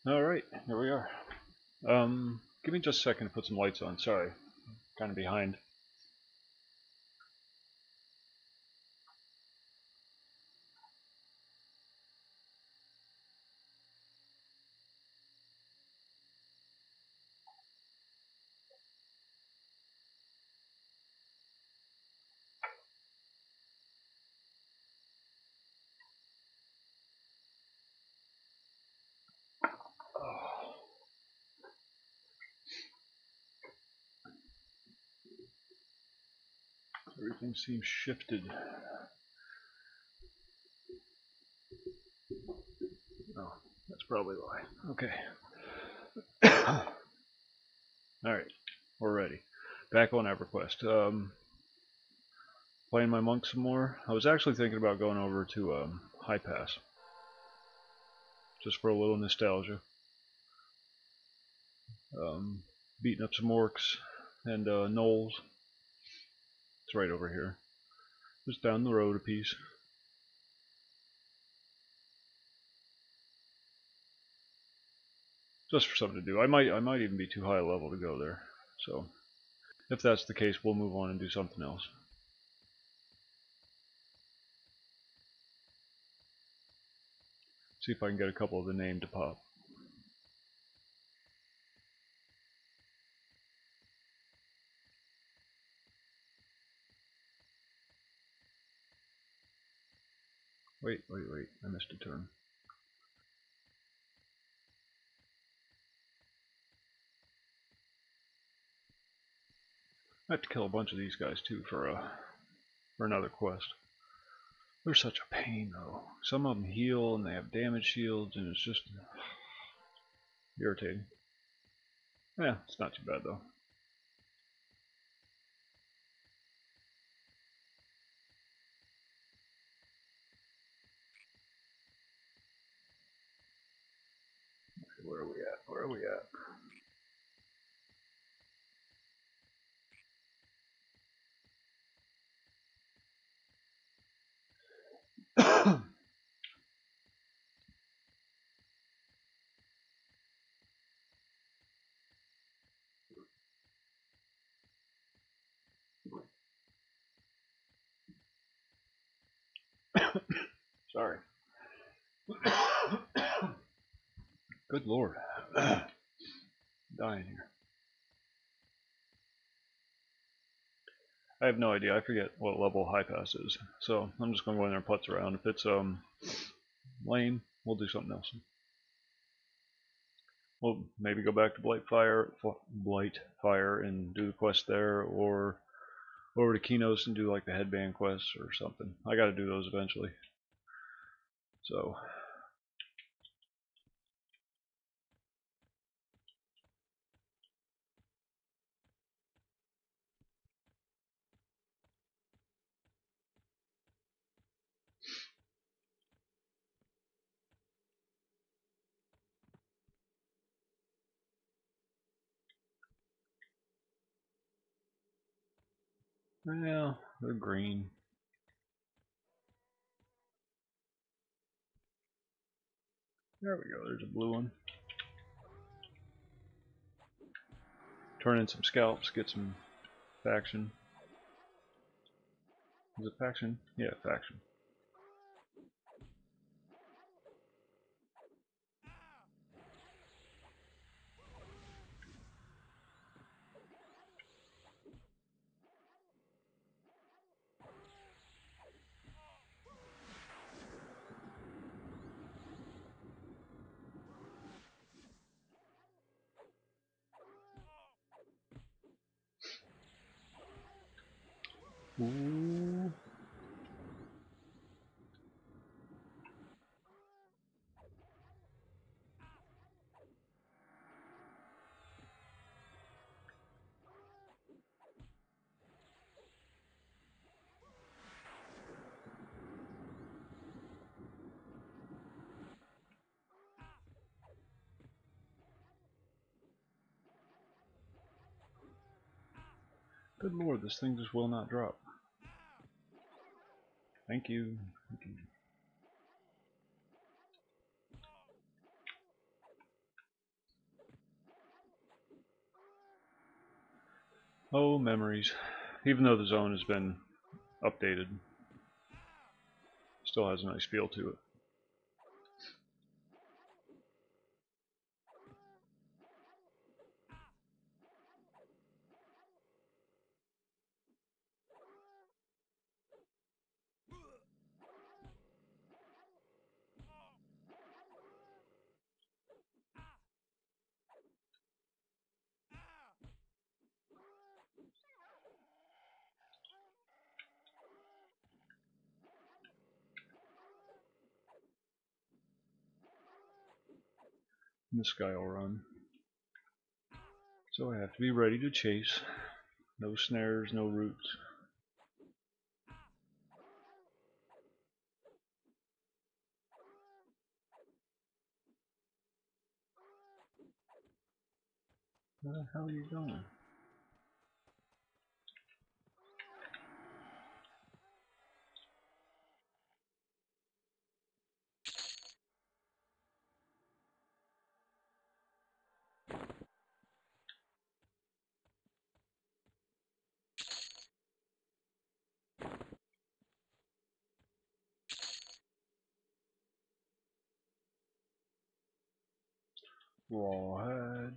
Alright, here we are. Give me just a second to put some lights on. Sorry, kind of behind. Everything seems shifted. Oh, that's probably why. Okay. Alright, we're ready. Back on EverQuest. Playing my monk some more. I was actually thinking about going over to High Pass. Just for a little nostalgia. Beating up some orcs and gnolls. It's right over here. Just down the road a piece. Just for something to do. I might even be too high a level to go there. So if that's the case, we'll move on and do something else. See if I can get a couple of the name to pop. Wait, I missed a turn. I have to kill a bunch of these guys too for another quest. They're such a pain though. Some of them heal and they have damage shields and it's just irritating. Yeah, it's not too bad though. Where are we at? Where are we at? Sorry. Good lord. Dying here. I have no idea. I forget what level High Pass is. So I'm just gonna go in there and putz around. If it's lame, we'll do something else. We'll maybe go back to Blightfire and do the quest there, or over to Kinos and do like the headband quest or something. I gotta do those eventually. So yeah, they're green. There we go, there's a blue one. Turn in some scalps, get some faction. Is it faction? Yeah, faction. Ooh. Good lord, this thing just will not drop. Thank you. Thank you. Oh, memories. Even though the zone has been updated, still has a nice feel to it. And this guy will run. So I have to be ready to chase. No snares, no roots. Where the hell are you going? Rawhide.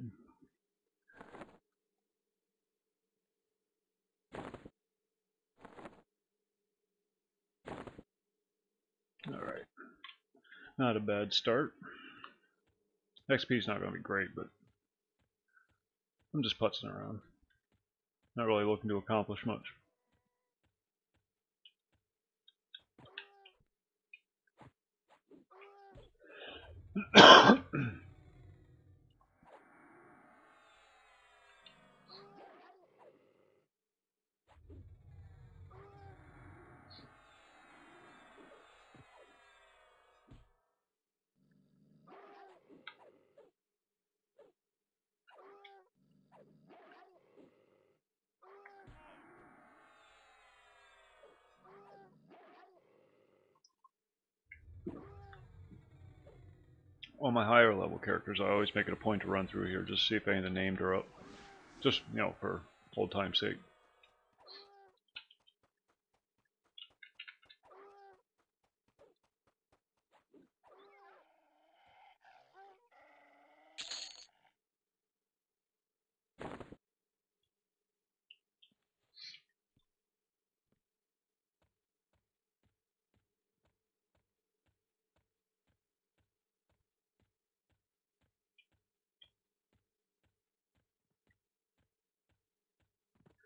Alright. Not a bad start. XP's not going to be great, but I'm just putzing around. Not really looking to accomplish much. On my higher level characters, I always make it a point to run through here just to see if any of the named are up. Just, you know, for old time's sake.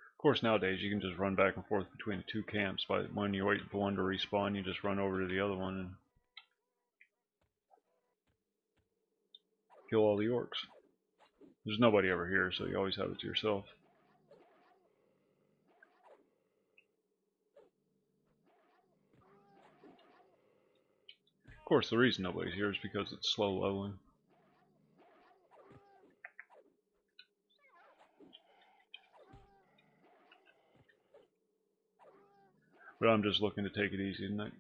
Of course, nowadays you can just run back and forth between the two camps. But when you're waiting for one to respawn, you just run over to the other one and kill all the orcs. There's nobody ever here, so you always have it to yourself. Of course, the reason nobody's here is because it's slow leveling. But I'm just looking to take it easy tonight.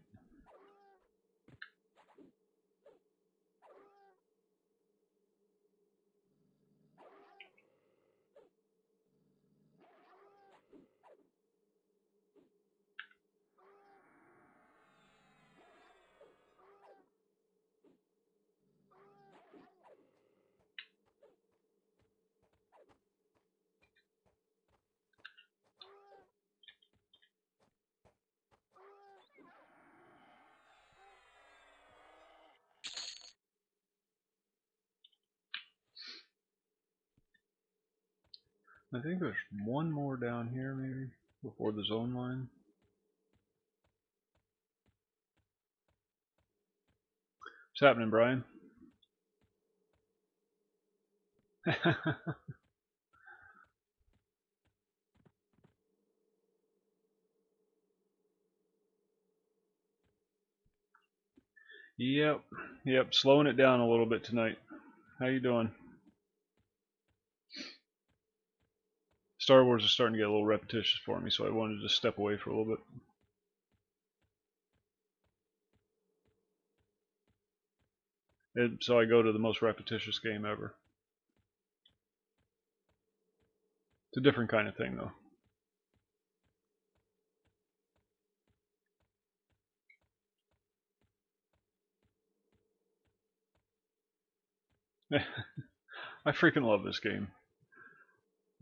I think there's one more down here, maybe, before the zone line. What's happening, Brian? Yep, slowing it down a little bit tonight. How you doing? Star Wars is starting to get a little repetitious for me, so I wanted to step away for a little bit. So I go to the most repetitious game ever. It's a different kind of thing, though. I freaking love this game.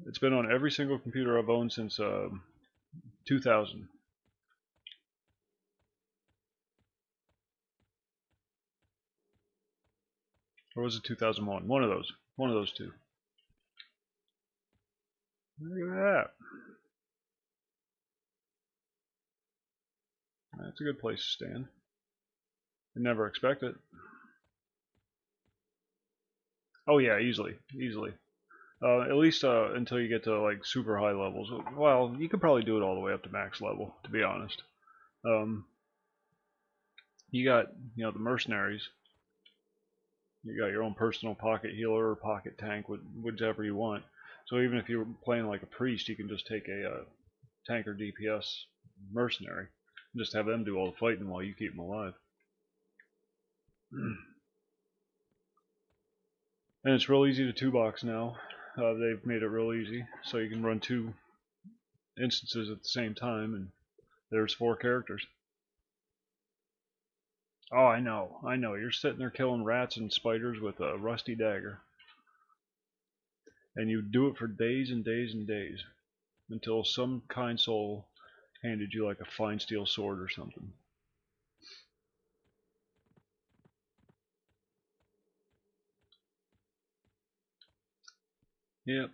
It's been on every single computer I've owned since 2000. Or was it 2001? One of those. One of those two. Look at that. That's a good place to stand. I never expect it. Oh yeah, easily. Easily. At least until you get to like super high levels. Well, you could probably do it all the way up to max level, to be honest. Um, you got, the mercenaries. You got your own personal pocket healer or pocket tank, whichever you want. So even if you're playing like a priest, you can just take a tank or DPS mercenary and just have them do all the fighting while you keep them alive. And it's real easy to 2-box now. They've made it real easy, so you can run 2 instances at the same time, and there's 4 characters. Oh, I know. You're sitting there killing rats and spiders with a rusty dagger. And you do it for days and days and days until some kind soul handed you like a fine steel sword or something. Yep.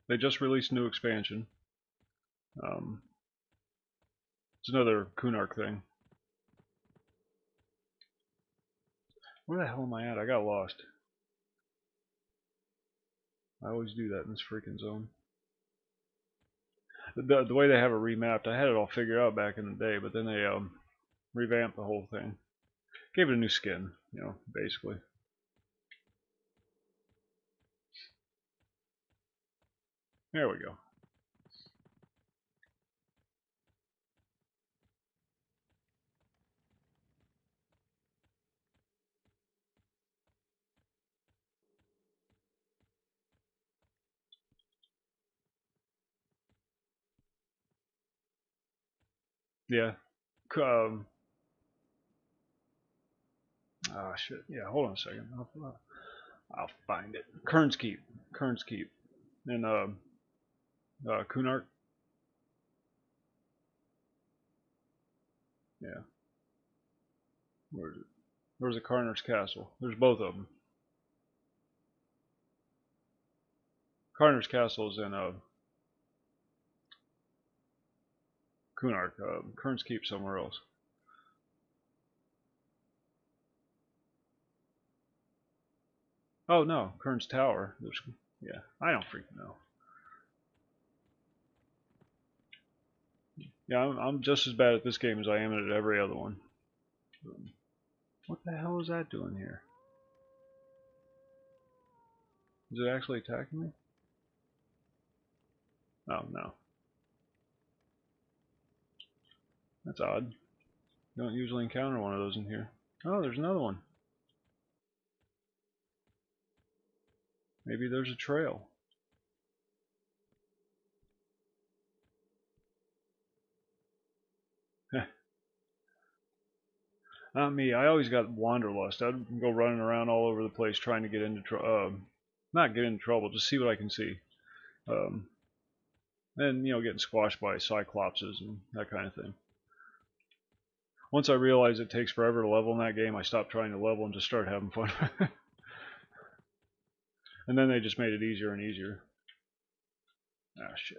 They just released a new expansion. It's another Kunark thing. Where the hell am I at? I got lost. I always do that in this freaking zone. The way they have it remapped, I had it all figured out back in the day, but then they revamped the whole thing. Gave it a new skin, basically. There we go. Yeah. Ah, shit. Yeah, hold on a second. I'll find it. Kern's Keep. And Kunark. Yeah. Where is it? Where's the Carner's Castle? There's both of them. Carner's Castle is in Kunark. Kern's Keep somewhere else. Oh no, Kern's Tower. Yeah, I don't freaking know. Yeah, I'm just as bad at this game as I am at every other one. What the hell is that doing here? Is it actually attacking me? Oh no. That's odd. You don't usually encounter one of those in here. Oh, there's another one. Maybe there's a trail. Not me. I always got wanderlust. I'd go running around all over the place trying to get into not get into trouble, just see what I can see. Um, and getting squashed by cyclopses and that kind of thing. Once I realized it takes forever to level in that game, I stopped trying to level and just started having fun. And then they just made it easier and easier. Ah, shit.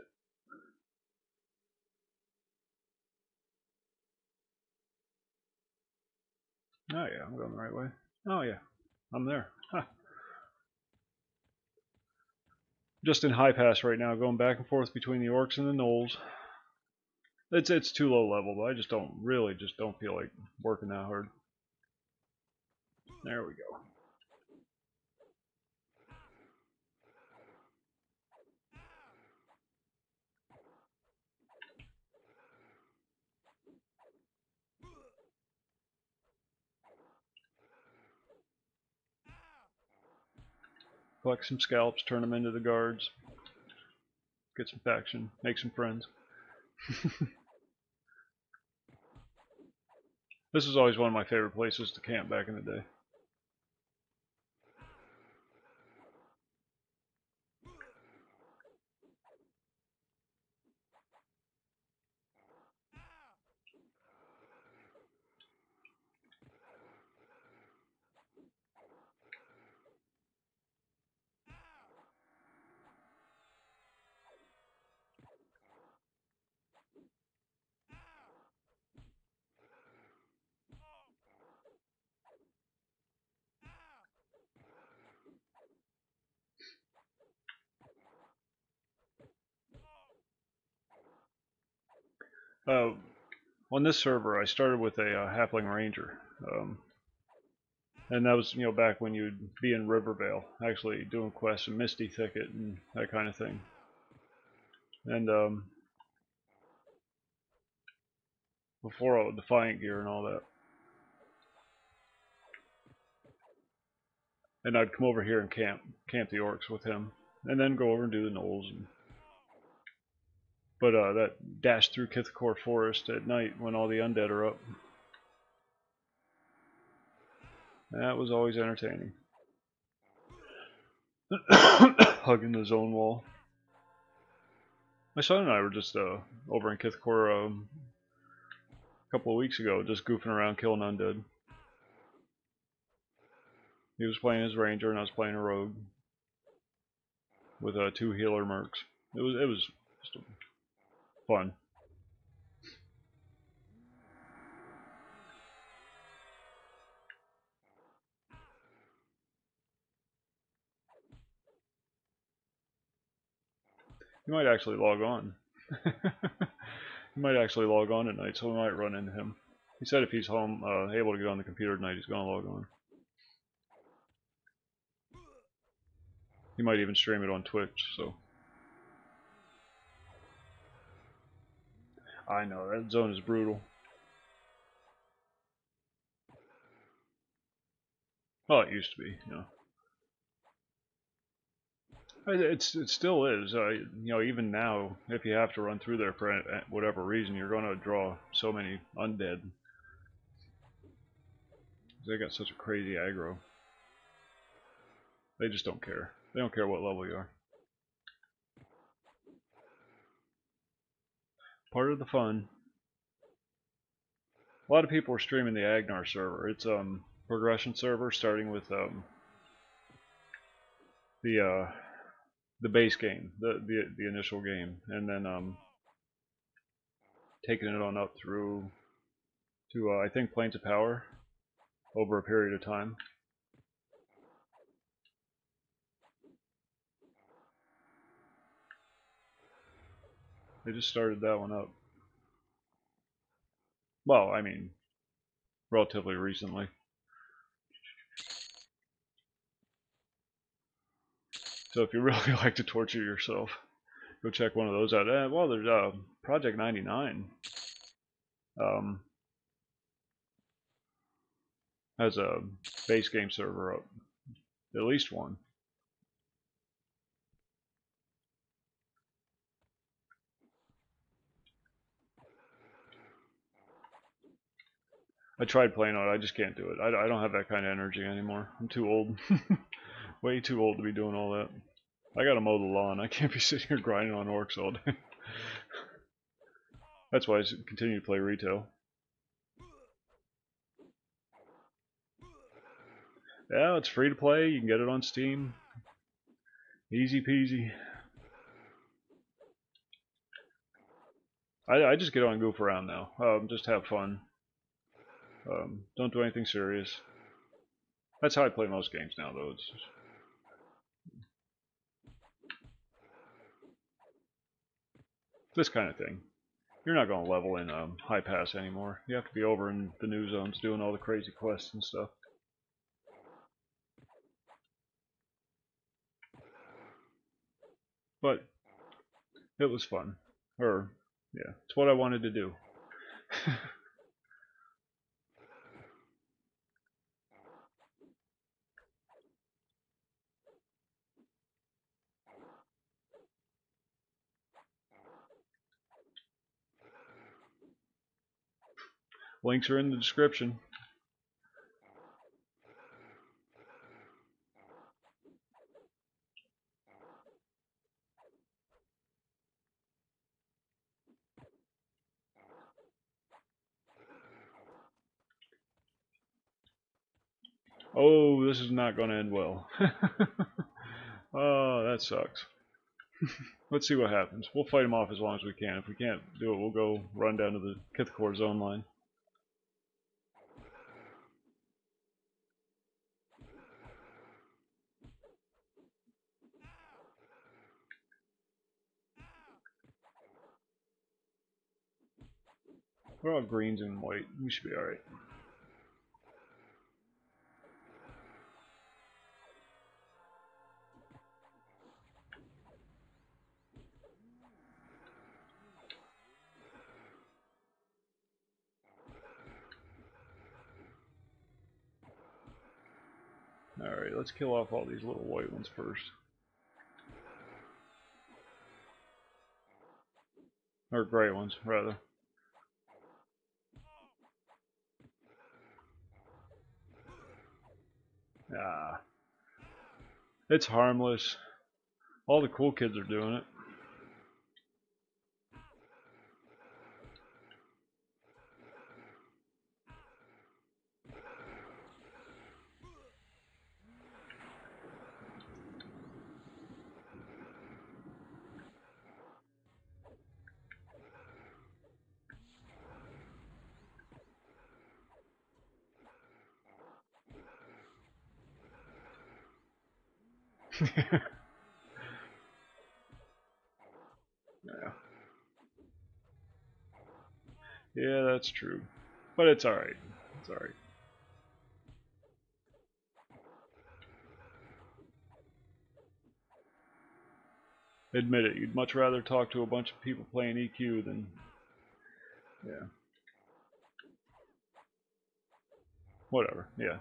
Oh yeah, I'm going the right way. Oh yeah, I'm there. Huh. Just in high pass right now, going back and forth between the orcs and the gnolls. It's too low level, but I just don't feel like working that hard. There we go. collect some scalps, turn them into the guards, get some faction, make some friends. This was always one of my favorite places to camp back in the day. On this server, I started with a halfling ranger, and that was back when you'd be in Rivervale, actually doing quests in Misty Thicket and that kind of thing. And before all the Defiant gear and all that. And I'd come over here and camp the orcs with him, and then go over and do the gnolls. But that dash through Kithcore Forest at night when all the undead are up, that was always entertaining. Hugging the zone wall. My son and I were just over in Kithcore a couple of weeks ago, just goofing around killing undead. He was playing his ranger and I was playing a rogue with 2 healer mercs. It was just fun. You might actually log on. He might actually log on at night, so we might run into him. He said if he's home, able to get on the computer at night, he's gonna log on. He might even stream it on Twitch, so. I know, that zone is brutal. Well, it used to be, It still is. Even now, if you have to run through there for whatever reason, you're going to draw so many undead. They got such a crazy aggro. They just don't care. They don't care what level you are. Part of the fun. A lot of people are streaming the Agnar server. It's progression server, starting with the base game, the initial game, and then taking it on up through to I think Plains of Power over a period of time. They just started that one up. Well, I mean, relatively recently. So if you really like to torture yourself, go check one of those out. Well, there's Project 99 has a base game server up, at least one. I tried playing on it, I just can't do it. I don't have that kind of energy anymore. I'm too old. Way too old to be doing all that. I gotta mow the lawn. I can't be sitting here grinding on orcs all day. That's why I continue to play retail. Yeah, it's free to play. You can get it on Steam. Easy peasy. I just get on and goof around now. Just have fun. Don't do anything serious. That's how I play most games now, though. It's this kind of thing. You're not going to level in high pass anymore. You have to be over in the new zones doing all the crazy quests and stuff. But it was fun. Yeah, it's what I wanted to do. Links are in the description. Oh, this is not going to end well. Oh, that sucks. Let's see what happens. We'll fight them off as long as we can. If we can't do it, we'll go run down to the Kithcore zone line. We're all greens and white. We should be alright. Alright, let's kill off all these little white ones first. Or gray ones, rather. Ah. It's harmless. All the cool kids are doing it. Yeah. Yeah, that's true. But it's alright. It's alright. Admit it, you'd much rather talk to a bunch of people playing EQ than... Yeah. Whatever, yeah.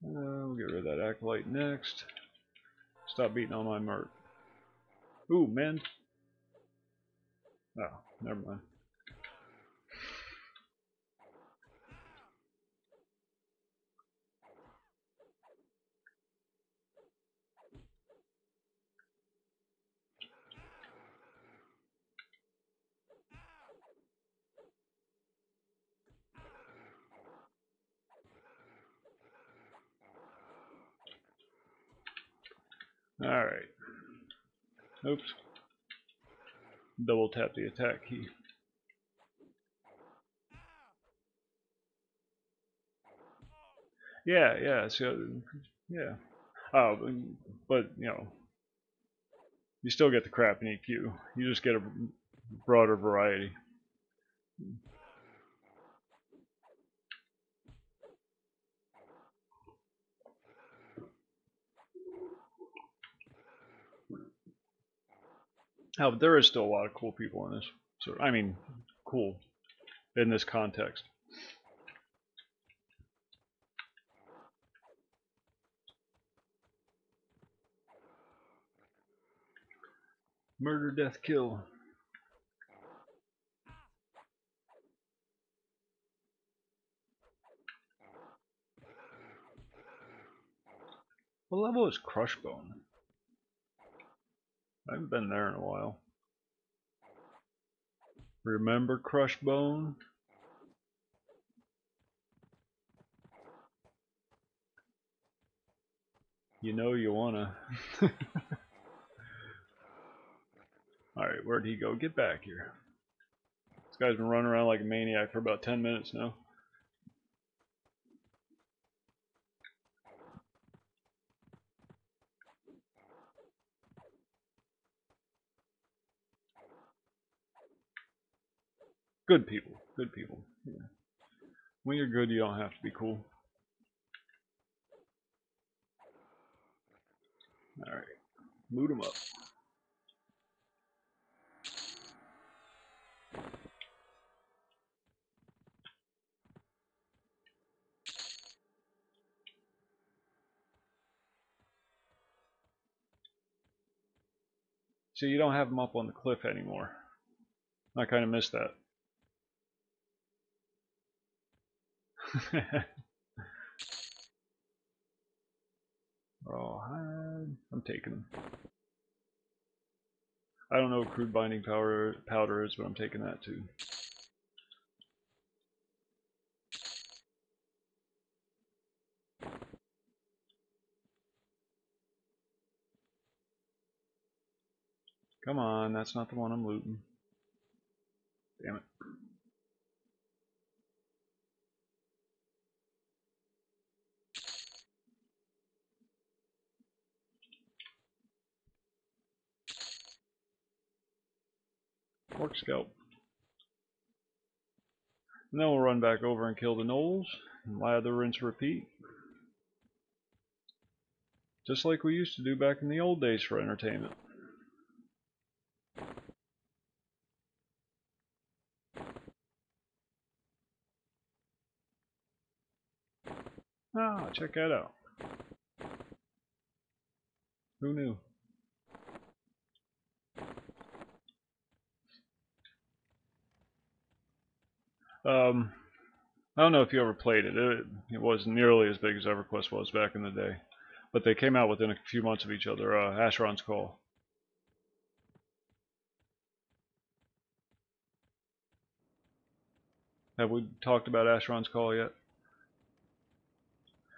We'll get rid of that Acolyte next. Stop beating on my merc. Ooh, men. Oh, never mind. Alright. Oops. Double tap the attack key. Yeah, yeah, so, yeah. Oh, but, you know, you still get the crap in EQ. You just get a broader variety. Oh, but there is still a lot of cool people in this. So, I mean, cool in this context. Murder, death, kill. What level is Crushbone? I haven't been there in a while. Remember Crushbone? You know you wanna. Alright, where'd he go? Get back here. This guy's been running around like a maniac for about 10 minutes now. Good people. Good people. Yeah. When you're good, you don't have to be cool. Alright. Loot him up. See, you don't have them up on the cliff anymore. I kind of miss that. Rawhide. I'm taking them. I don't know what crude binding powder is, but I'm taking that too. Come on, that's not the one I'm looting. Damn it. Orc scalp. And then we'll run back over and kill the gnolls. And lather, rinse, repeat. Just like we used to do back in the old days for entertainment. Ah, check that out. Who knew? I don't know if you ever played it. It wasn't nearly as big as EverQuest was back in the day. But they came out within a few months of each other. Asheron's Call. Have we talked about Asheron's Call yet?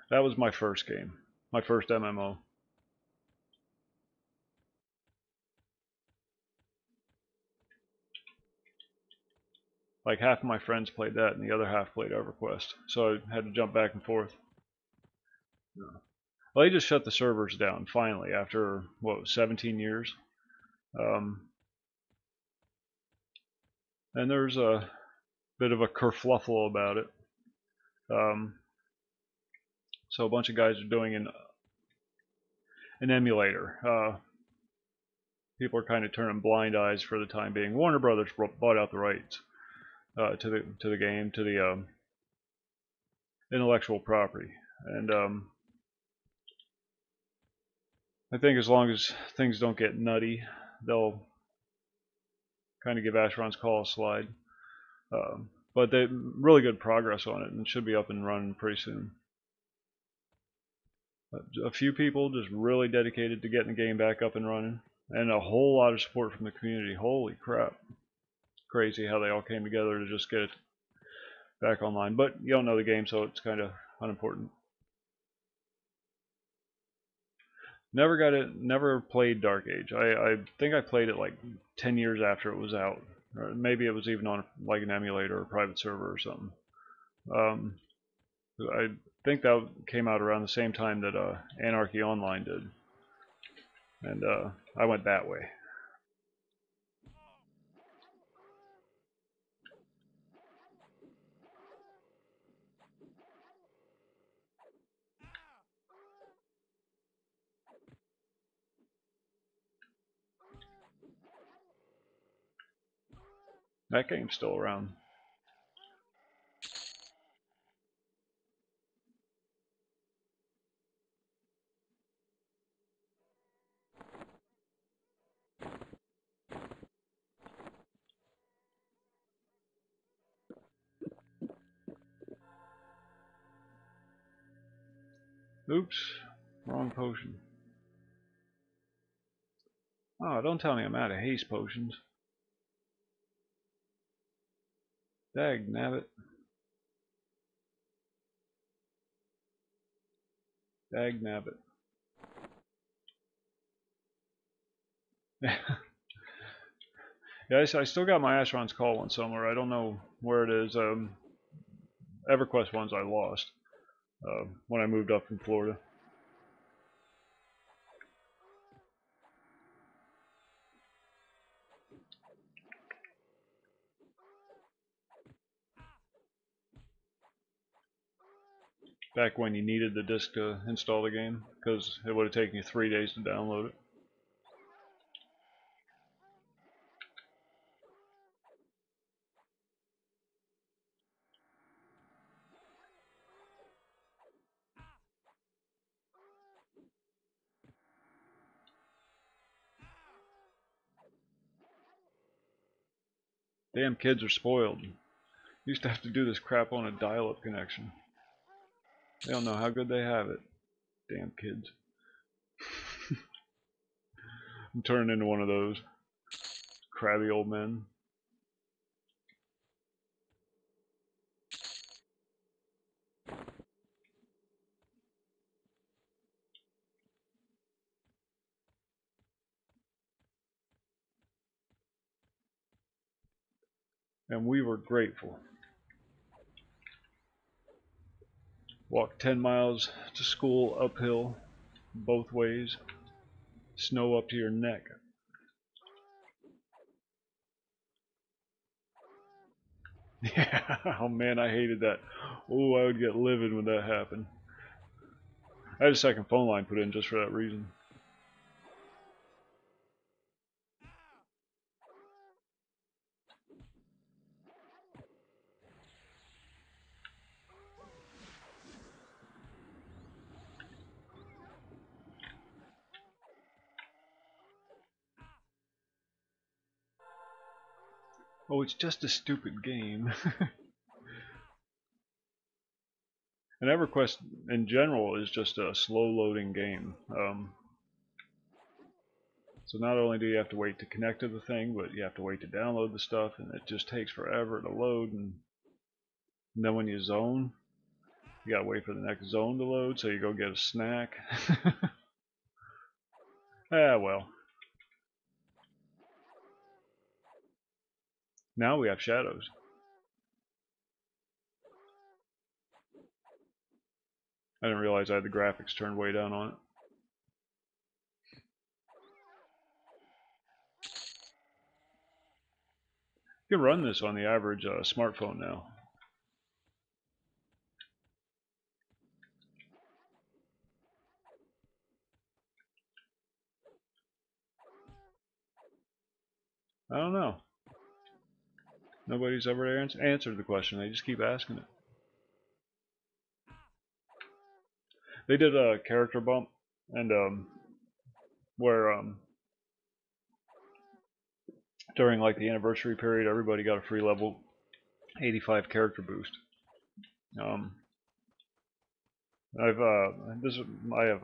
That was my first game. My first MMO. Like half of my friends played that and the other half played EverQuest. So I had to jump back and forth. Well, they just shut the servers down finally after, what, 17 years? And there's a bit of a kerfluffle about it. So a bunch of guys are doing an emulator. People are kind of turning blind eyes for the time being. Warner Brothers bought out the rights to the game, to the intellectual property, and I think as long as things don't get nutty, they'll kind of give Asheron's Call a slide. But they really good progress on it, and it should be up and running pretty soon. A few people just really dedicated to getting the game back up and running, and a whole lot of support from the community. Holy crap. Crazy how they all came together to just get it back online. But you don't know the game, so it's kind of unimportant. Never got it. Never played Dark Age. I think I played it like 10 years after it was out. Or maybe it was even on like an emulator or a private server or something. I think that came out around the same time that Anarchy Online did, and I went that way. That game's still around. Oops, wrong potion. Oh, don't tell me I'm out of haste potions. Dag nabbit. Dag nabbit. Yeah, I still got my Asheron's Call one somewhere. I don't know where it is. EverQuest ones I lost when I moved up from Florida. Back when you needed the disc to install the game, because it would have taken you 3 days to download it. Damn kids are spoiled. Used to have to do this crap on a dial-up connection. They don't know how good they have it. Damn kids. I'm turning into one of those crabby old men. And we were grateful. Walked 10 miles to school uphill, both ways. Snow up to your neck. Yeah, oh man, I hated that. Oh, I would get livid when that happened. I had a second phone line put in just for that reason. Oh, it's just a stupid game. And EverQuest in general is just a slow loading game. So not only do you have to wait to connect to the thing, but you have to wait to download the stuff, and it just takes forever to load. And then when you zone, you gotta wait for the next zone to load, so you go get a snack. Ah, well. Now we have shadows. I didn't realize I had the graphics turned way down on it. You can run this on the average smartphone now. I don't know. Nobody's ever answered the question. They just keep asking it. They did a character bump, and where during like the anniversary period, everybody got a free level 85 character boost. I've I have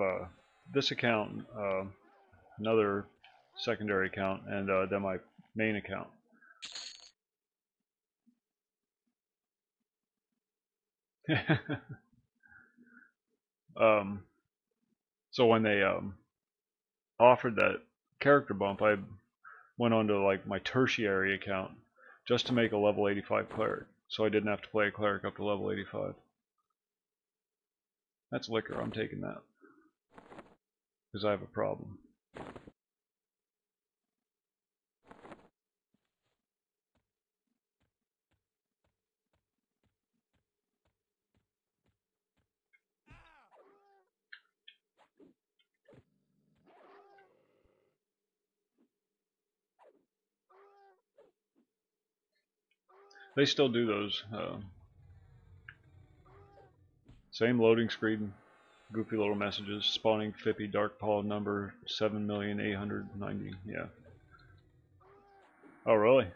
this account, another secondary account, and then my main account. So when they offered that character bump, I went on to like my tertiary account just to make a level 85 cleric, so I didn't have to play a cleric up to level 85. That's liquor. I'm taking that because I have a problem. They still do those. Same loading screen, goofy little messages, spawning Fippy Dark Paw number 7,890. Yeah. Oh, really?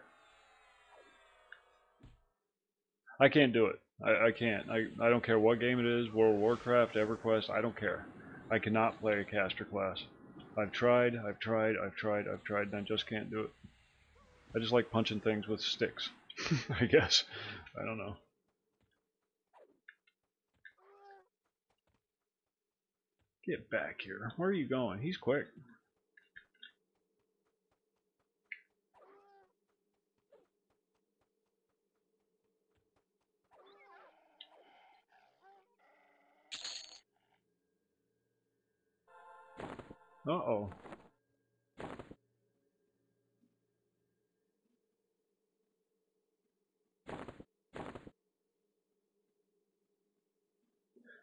I can't do it. I can't. I don't care what game it is, World of Warcraft, EverQuest, I don't care. I cannot play a caster class. I've tried, and I just can't do it. I just like punching things with sticks, I guess. I don't know. Get back here. Where are you going? He's quick. Uh-oh.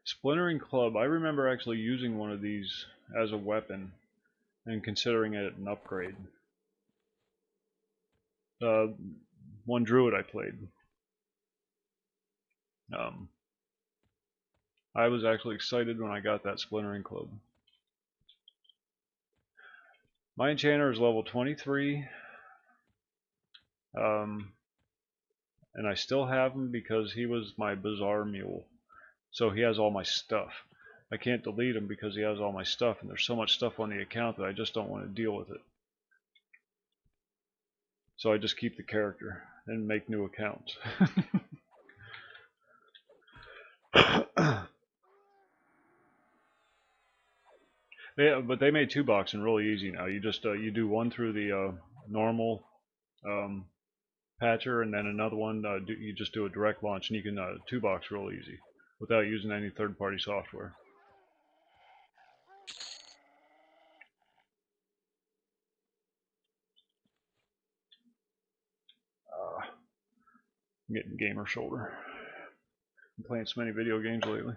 Splintering Club. I remember actually using one of these as a weapon and considering it an upgrade. One druid I played. I was actually excited when I got that Splintering Club. My enchanter is level 23. and I still have him because he was my bizarre mule. So he has all my stuff. I can't delete him because he has all my stuff, and there's so much stuff on the account that I just don't want to deal with it. So I just keep the character and make new accounts. Yeah, but they made 2-boxing really easy now. You just you do one through the normal patcher, and then another one you just do a direct launch, and you can 2-box real easy without using any third-party software. I'm getting gamer shoulder. I'm playing so many video games lately.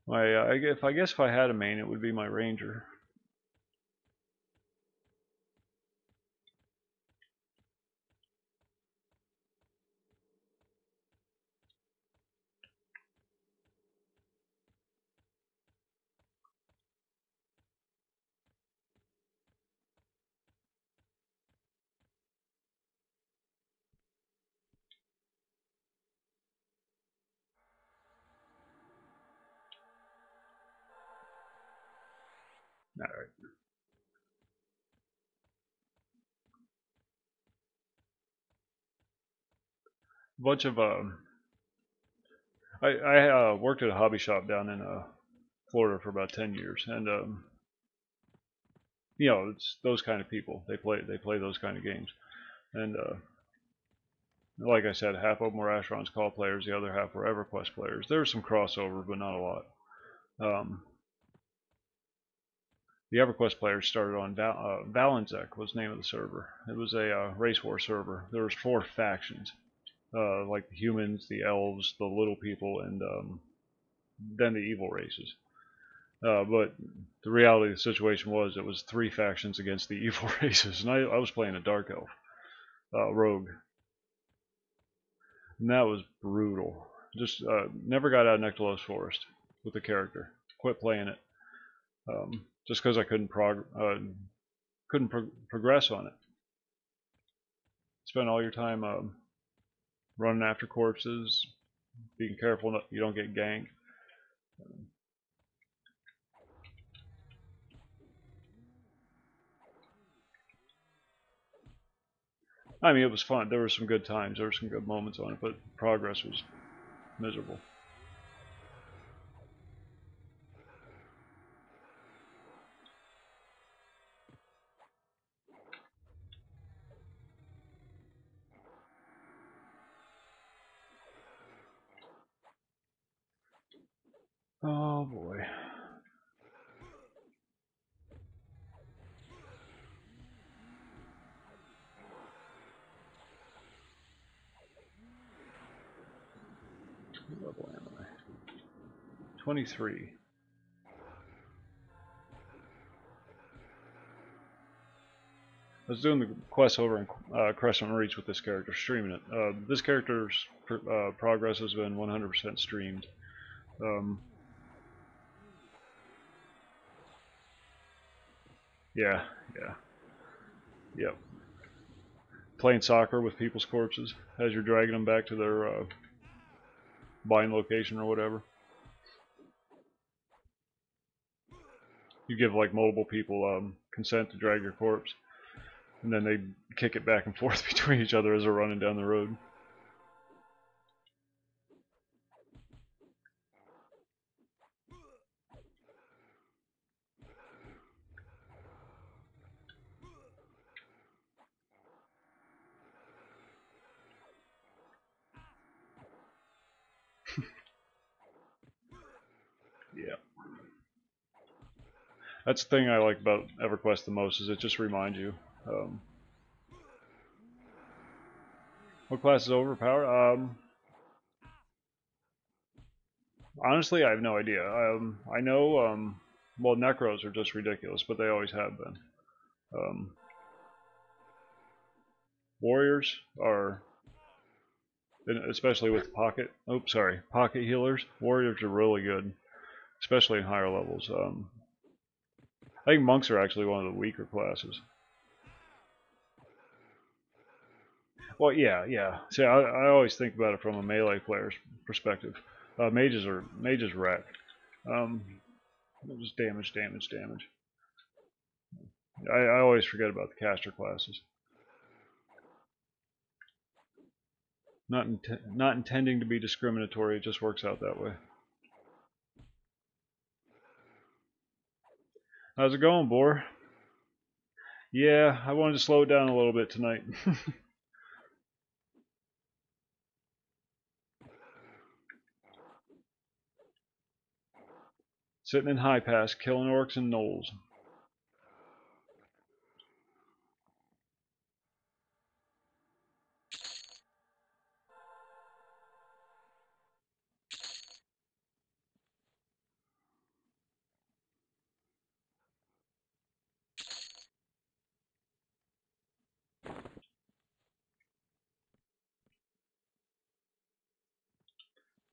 I guess if I had a main, it would be my ranger. All right. A bunch of I worked at a hobby shop down in Florida for about 10 years, and you know, it's those kind of people. They play those kind of games, and like I said, half of them were Asheron's Call players, the other half were EverQuest players. There was some crossover, but not a lot. The EverQuest players started on Valenczek was the name of the server. It was a race war server. There was 4 factions, like the humans, the elves, the little people, and then the evil races. But the reality of the situation was it was 3 factions against the evil races, and I was playing a dark elf rogue, and that was brutal. Just never got out of Nectalos Forest with the character. Quit playing it just because I couldn't progress on it. Spend all your time running after corpses, being careful you don't get ganked. I mean, it was fun. There were some good times. There were some good moments on it, but progress was miserable. Oh boy. What level am I? 23. I was doing the quest over in Crescent Reach with this character, streaming it. This character's progress has been 100% streamed. Yeah, yeah, yep. Playing soccer with people's corpses as you're dragging them back to their bind location or whatever. You give like multiple people consent to drag your corpse, and then they kick it back and forth between each other as they're running down the road. Yeah. That's the thing I like about EverQuest the most, is it just reminds you. What class is overpowered? Honestly, I have no idea. I know, well, Necros are just ridiculous, but they always have been. Warriors are, especially with pocket healers, warriors are really good, especially in higher levels. I think monks are actually one of the weaker classes. Well, yeah. See, I always think about it from a melee player's perspective. Mages wreck. Um, just damage. I always forget about the caster classes. Not intending to be discriminatory, it just works out that way. How's it going, Boar? Yeah, I wanted to slow it down a little bit tonight. Sitting in high pass, killing orcs and gnolls.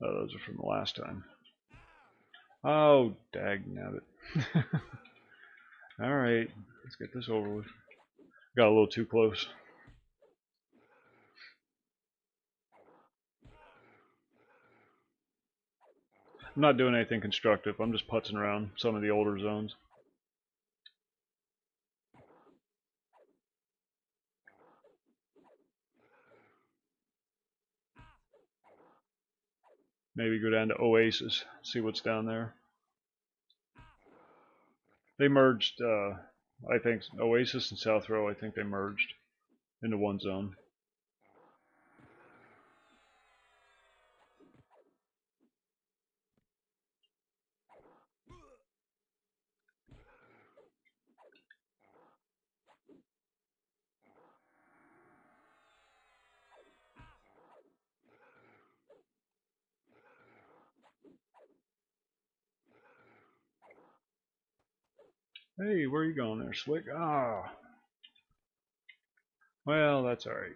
Oh, those are from the last time. Oh, dagnabbit. Alright, let's get this over with. Got a little too close. I'm not doing anything constructive. I'm just putzing around some of the older zones. Maybe go down to Oasis, see what's down there. They merged, I think, Oasis and South Row, I think they merged into one zone. Hey, where are you going there, Slick? Ah. Well, that's alright.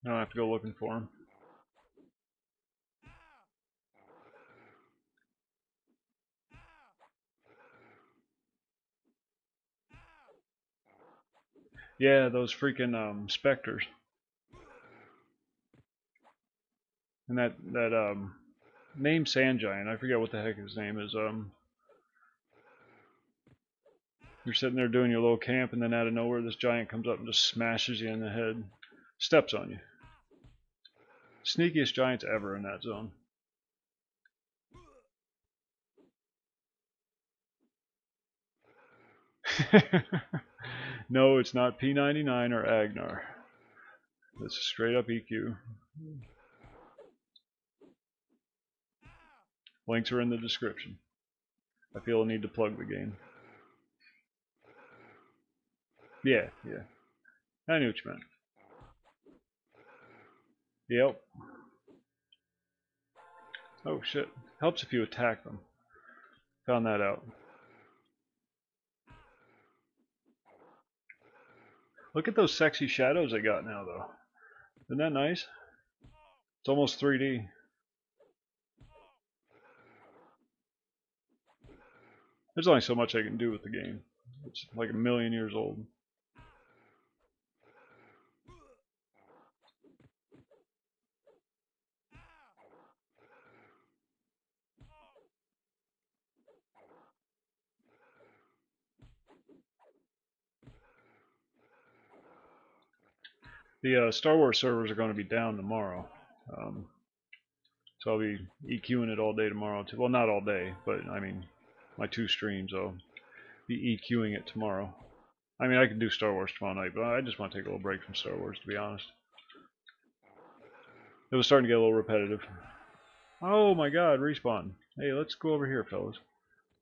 I don't have to go looking for him. Yeah, those freaking specters. And that name Sand Giant, I forget what the heck his name is. You're sitting there doing your little camp, and then out of nowhere, this giant comes up and just smashes you in the head, steps on you. Sneakiest giants ever in that zone. No, it's not P99 or Agnar. That's straight up EQ. Links are in the description. I feel a need to plug the game. Yeah. I knew what you meant. Yep. Oh shit. Helps if you attack them. Found that out. Look at those sexy shadows I got now, though. Isn't that nice? It's almost 3D. There's only so much I can do with the game. It's like a million years old. The Star Wars servers are going to be down tomorrow. So I'll be EQing it all day tomorrow. Well, not all day, but I mean, my 2 streams, I'll be EQing it tomorrow. I mean, I can do Star Wars tomorrow night, but I just want to take a little break from Star Wars, to be honest. It was starting to get a little repetitive. Oh my god, respawn. Hey, let's go over here, fellas.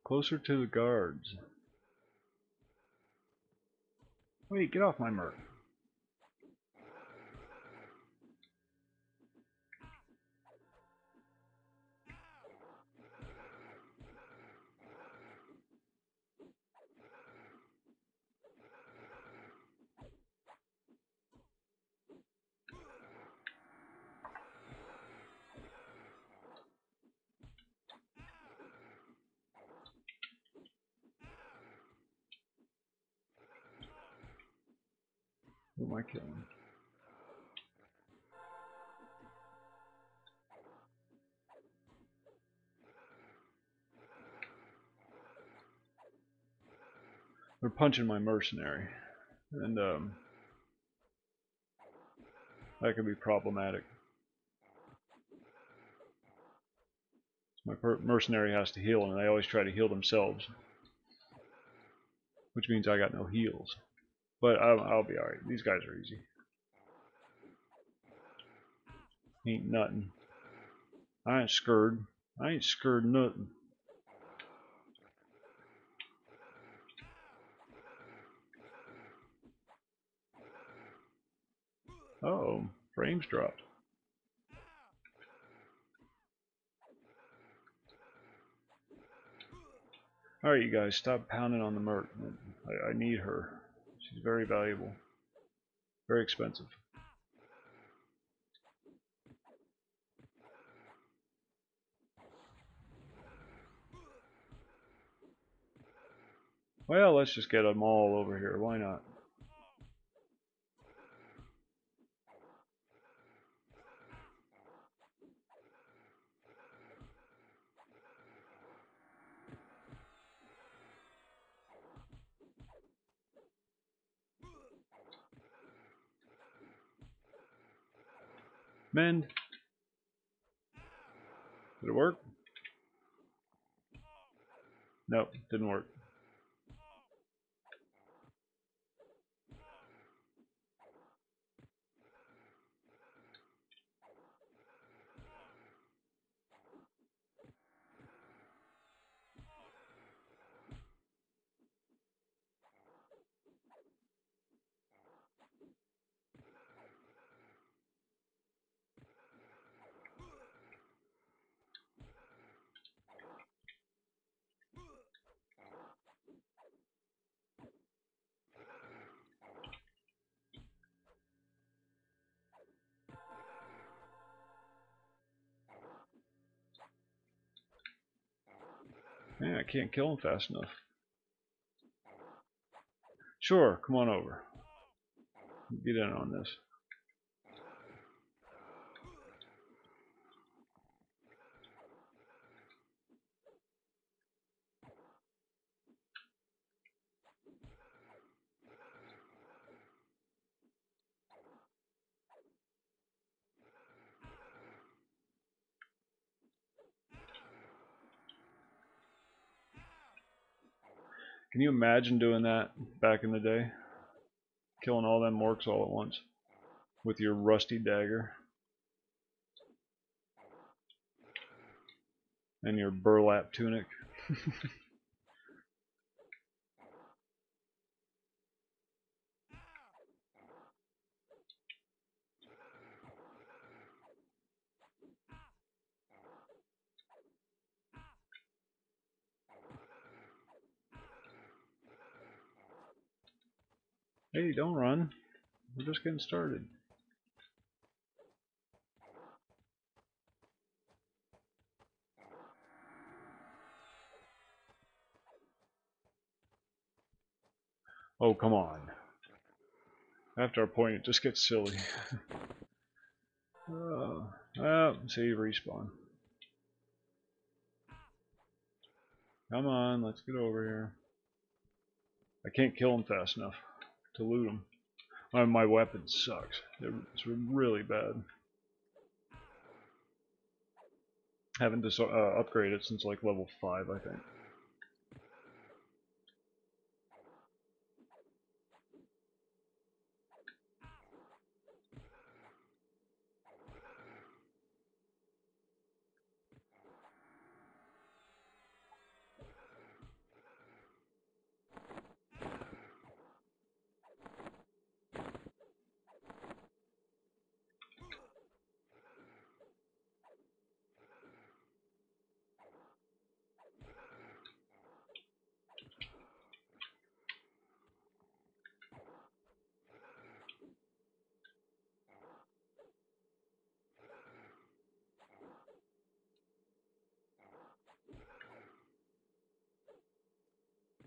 Closer to the guards. Wait, get off my merc. Who am I killing? They're punching my mercenary, and that could be problematic. My mercenary has to heal, and they always try to heal themselves, which means I got no heals. But I'll be alright. These guys are easy. Ain't nothing. I ain't scared. I ain't scared nothing. Uh-oh, frames dropped. Alright, you guys, stop pounding on the merc. I need her. She's very valuable. Very expensive. Well, let's just get them all over here. Why not? Mend. Did it work? Nope, didn't work. Man, I can't kill him fast enough. Sure, come on over. Get in on this. Can you imagine doing that back in the day? Killing all them orcs all at once with your rusty dagger and your burlap tunic. Hey, don't run. We're just getting started. Oh, come on. After a point, it just gets silly. Save respawn. Come on, let's get over here. I can't kill him fast enough to loot him. My weapon sucks. It's really bad. Haven't upgraded it since like level 5, I think.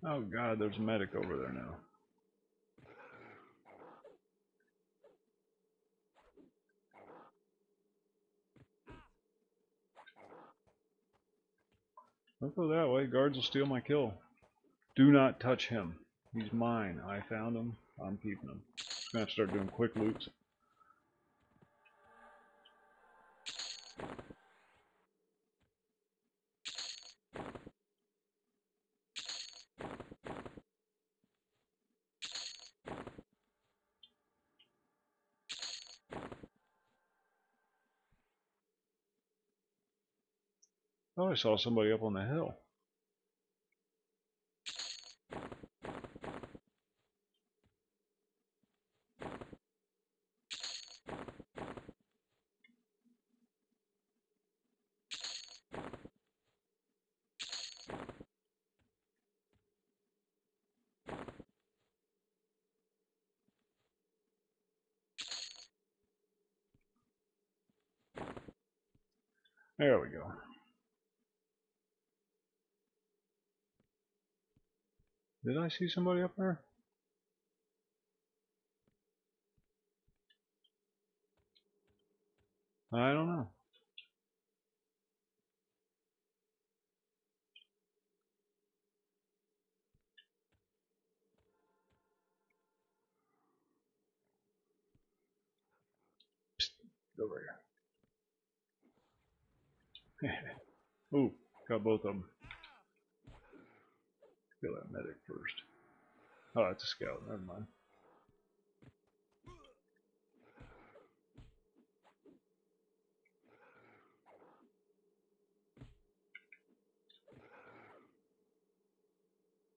Oh god, there's a medic over there now. Don't go that way. Guards will steal my kill. Do not touch him. He's mine. I found him. I'm keeping him. Just gonna have to start doing quick loops. Oh, I saw somebody up on the hill. There we go. Did I see somebody up there? I don't know. Psst, over here. Ooh, got both of them. Kill that medic first. Oh, it's a scout. Never mind.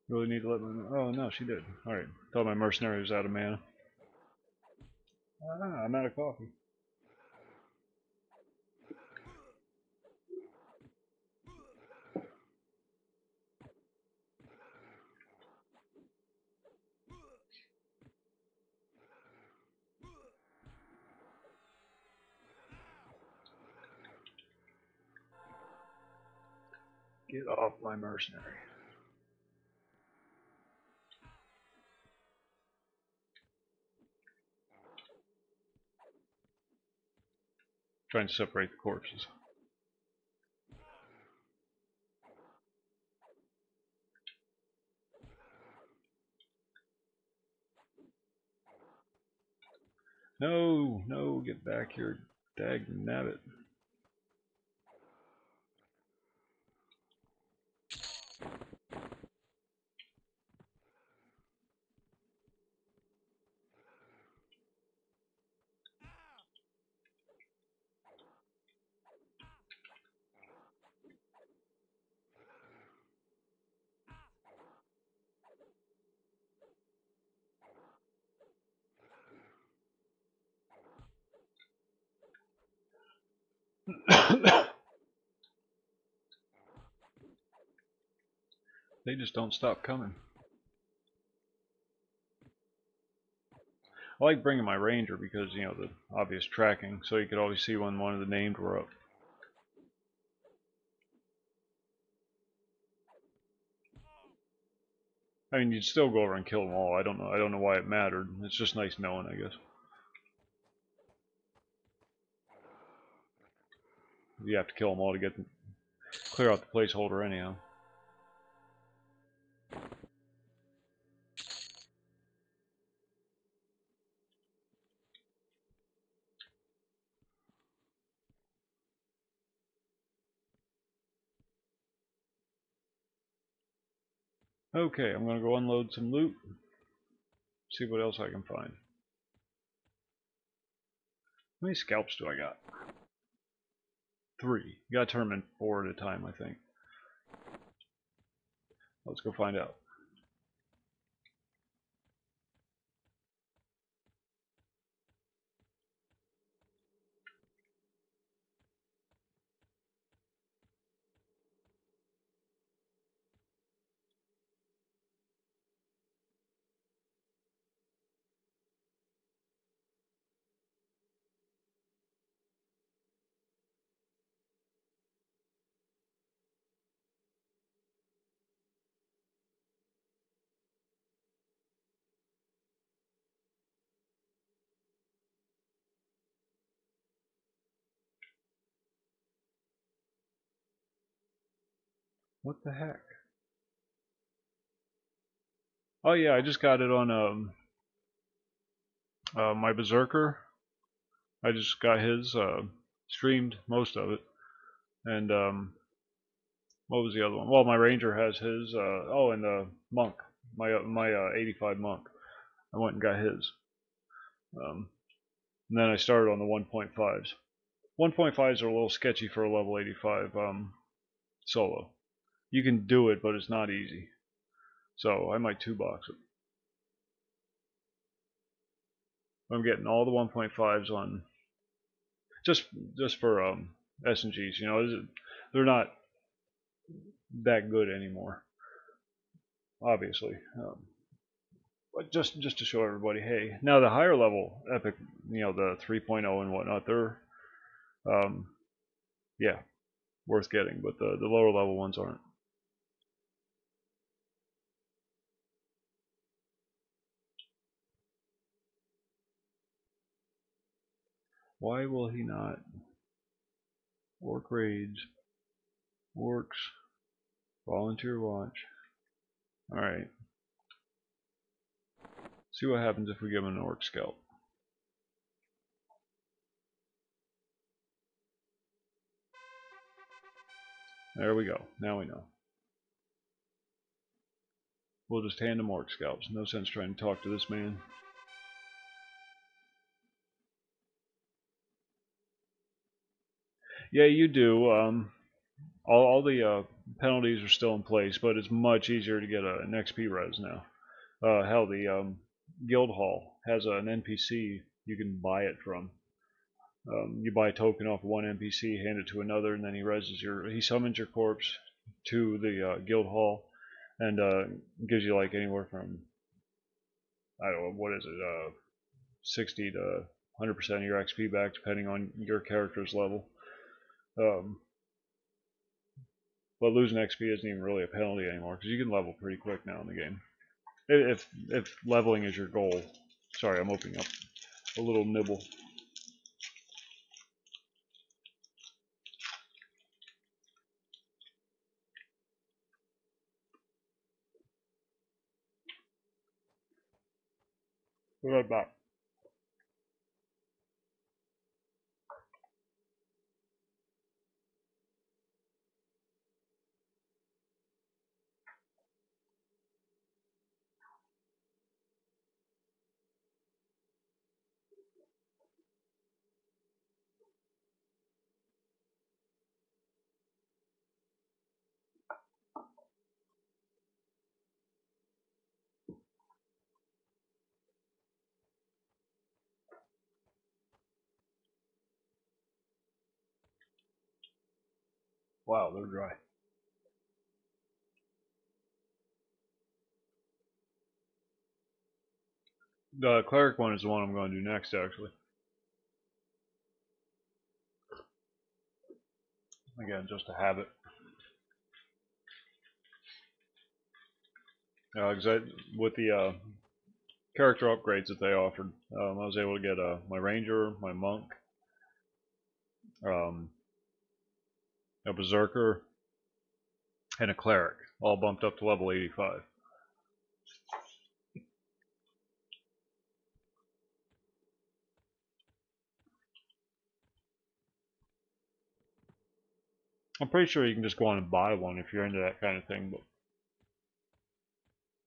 Really need to let me know. Oh, no, she did. Alright. Thought my mercenary was out of mana. Ah, I'm out of coffee. Get off my mercenary. Trying to separate the corpses. No, no, get back here. Dag nabbit. They just don't stop coming. I like bringing my ranger because, you know, the obvious tracking, so you could always see when one of the named were up. I mean, you'd still go over and kill them all. I don't know why it mattered. It's just nice knowing, I guess. You have to kill them all to get clear out the placeholder anyhow. Okay, I'm gonna go unload some loot. See what else I can find. How many scalps do I got? 3. You gotta turn them in 4 at a time, I think. Let's go find out. What the heck? Oh yeah, I just got it on my Berserker. I just got his, streamed most of it, and what was the other one? Well, my Ranger has his. Oh, and the Monk, my 85 Monk. I went and got his. And then I started on the 1.5s. 1.5s are a little sketchy for a level 85 solo. You can do it, but it's not easy. So I might 2-box it. I'm getting all the 1.5s on just for S&Gs. You know, they're not that good anymore, obviously. But just to show everybody, hey, now the higher level epic, you know, the 3.0 and whatnot, they're yeah, worth getting, but the lower level ones aren't. Why will he not? Orc raids, orcs, volunteer watch. All right. See what happens if we give him an orc scout. There we go. Now we know. We'll just hand him orc scouts. No sense trying to talk to this man. Yeah, you do. All the penalties are still in place, but it's much easier to get an XP res now. Hell, the guild hall has an NPC you can buy it from. You buy a token off one NPC, hand it to another, and then he summons your corpse to the guild hall, and gives you like anywhere from, I don't know, what is it, 60 to 100% of your XP back, depending on your character's level. But losing XP isn't even really a penalty anymore, because you can level pretty quick now in the game. If leveling is your goal. Sorry, I'm opening up a little nibble. Be right back. Wow, they're dry. The cleric one is the one I'm going to do next, actually. Again, just a habit. With the character upgrades that they offered, I was able to get my ranger, my monk, um, a berserker, and a cleric, all bumped up to level 85. I'm pretty sure you can just go on and buy one if you're into that kind of thing, but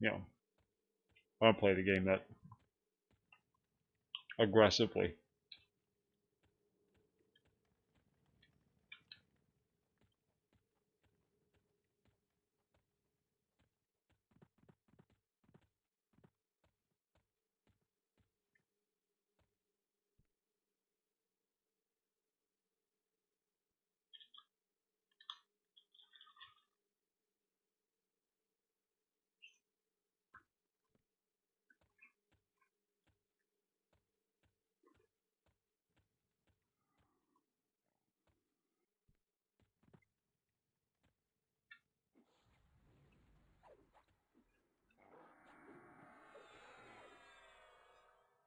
you know, I don't play the game that aggressively.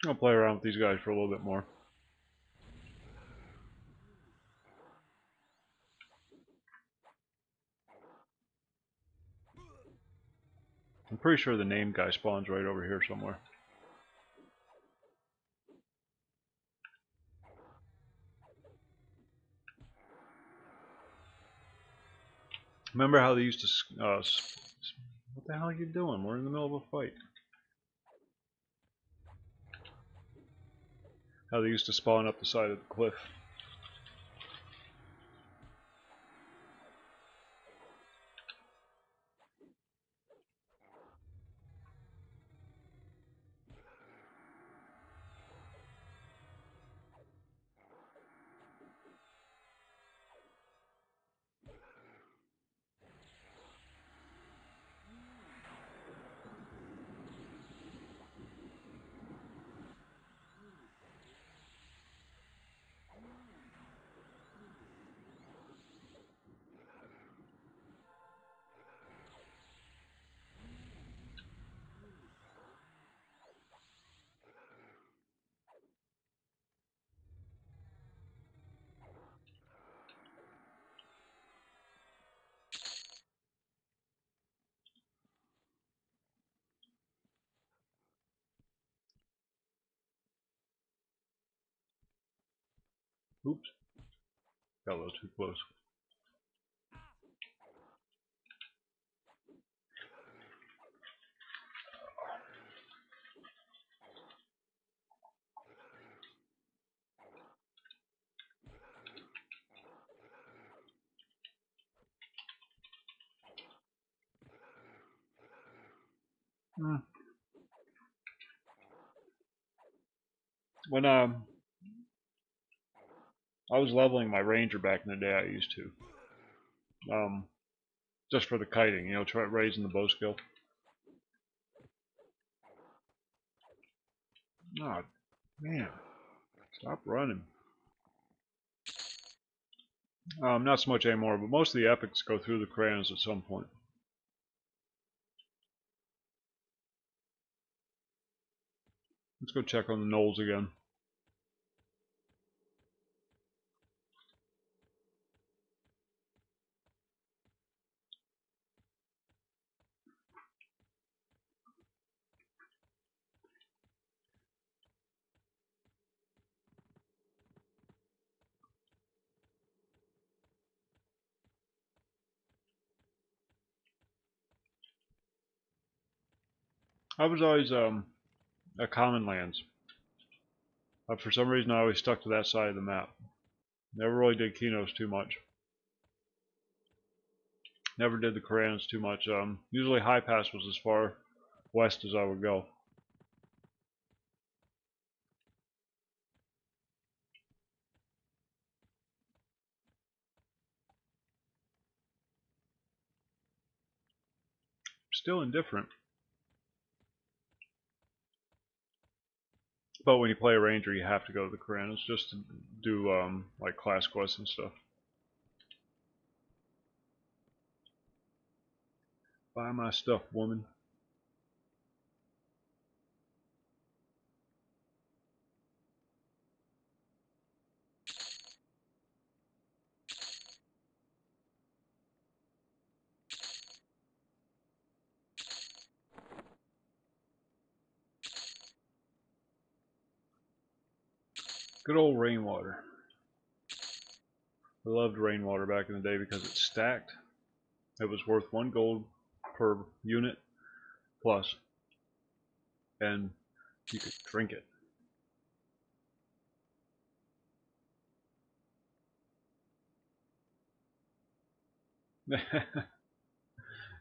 I'll play around with these guys for a little bit more. pretty sure the name guy spawns right over here somewhere. Remember how they used to... what the hell are you doing? We're in the middle of a fight. How they used to spawn up the side of the cliff. Oops. Got a little too close. When I was leveling my ranger back in the day, I used to. Just for the kiting, you know, try raising the bow skill. Oh, man. Stop running. Not so much anymore, but most of the epics go through the crayons at some point. Let's go check on the knolls again. I was always at Common Lands. For some reason, I always stuck to that side of the map. Never really did Kinos too much. Never did the crayons too much. Usually High Pass was as far west as I would go. Still indifferent. But when you play a ranger, you have to go to the crayons just to do like class quests and stuff. Buy my stuff, woman. Good old rainwater. I loved rainwater back in the day because it stacked. It was worth 1 gold per unit plus, and you could drink it.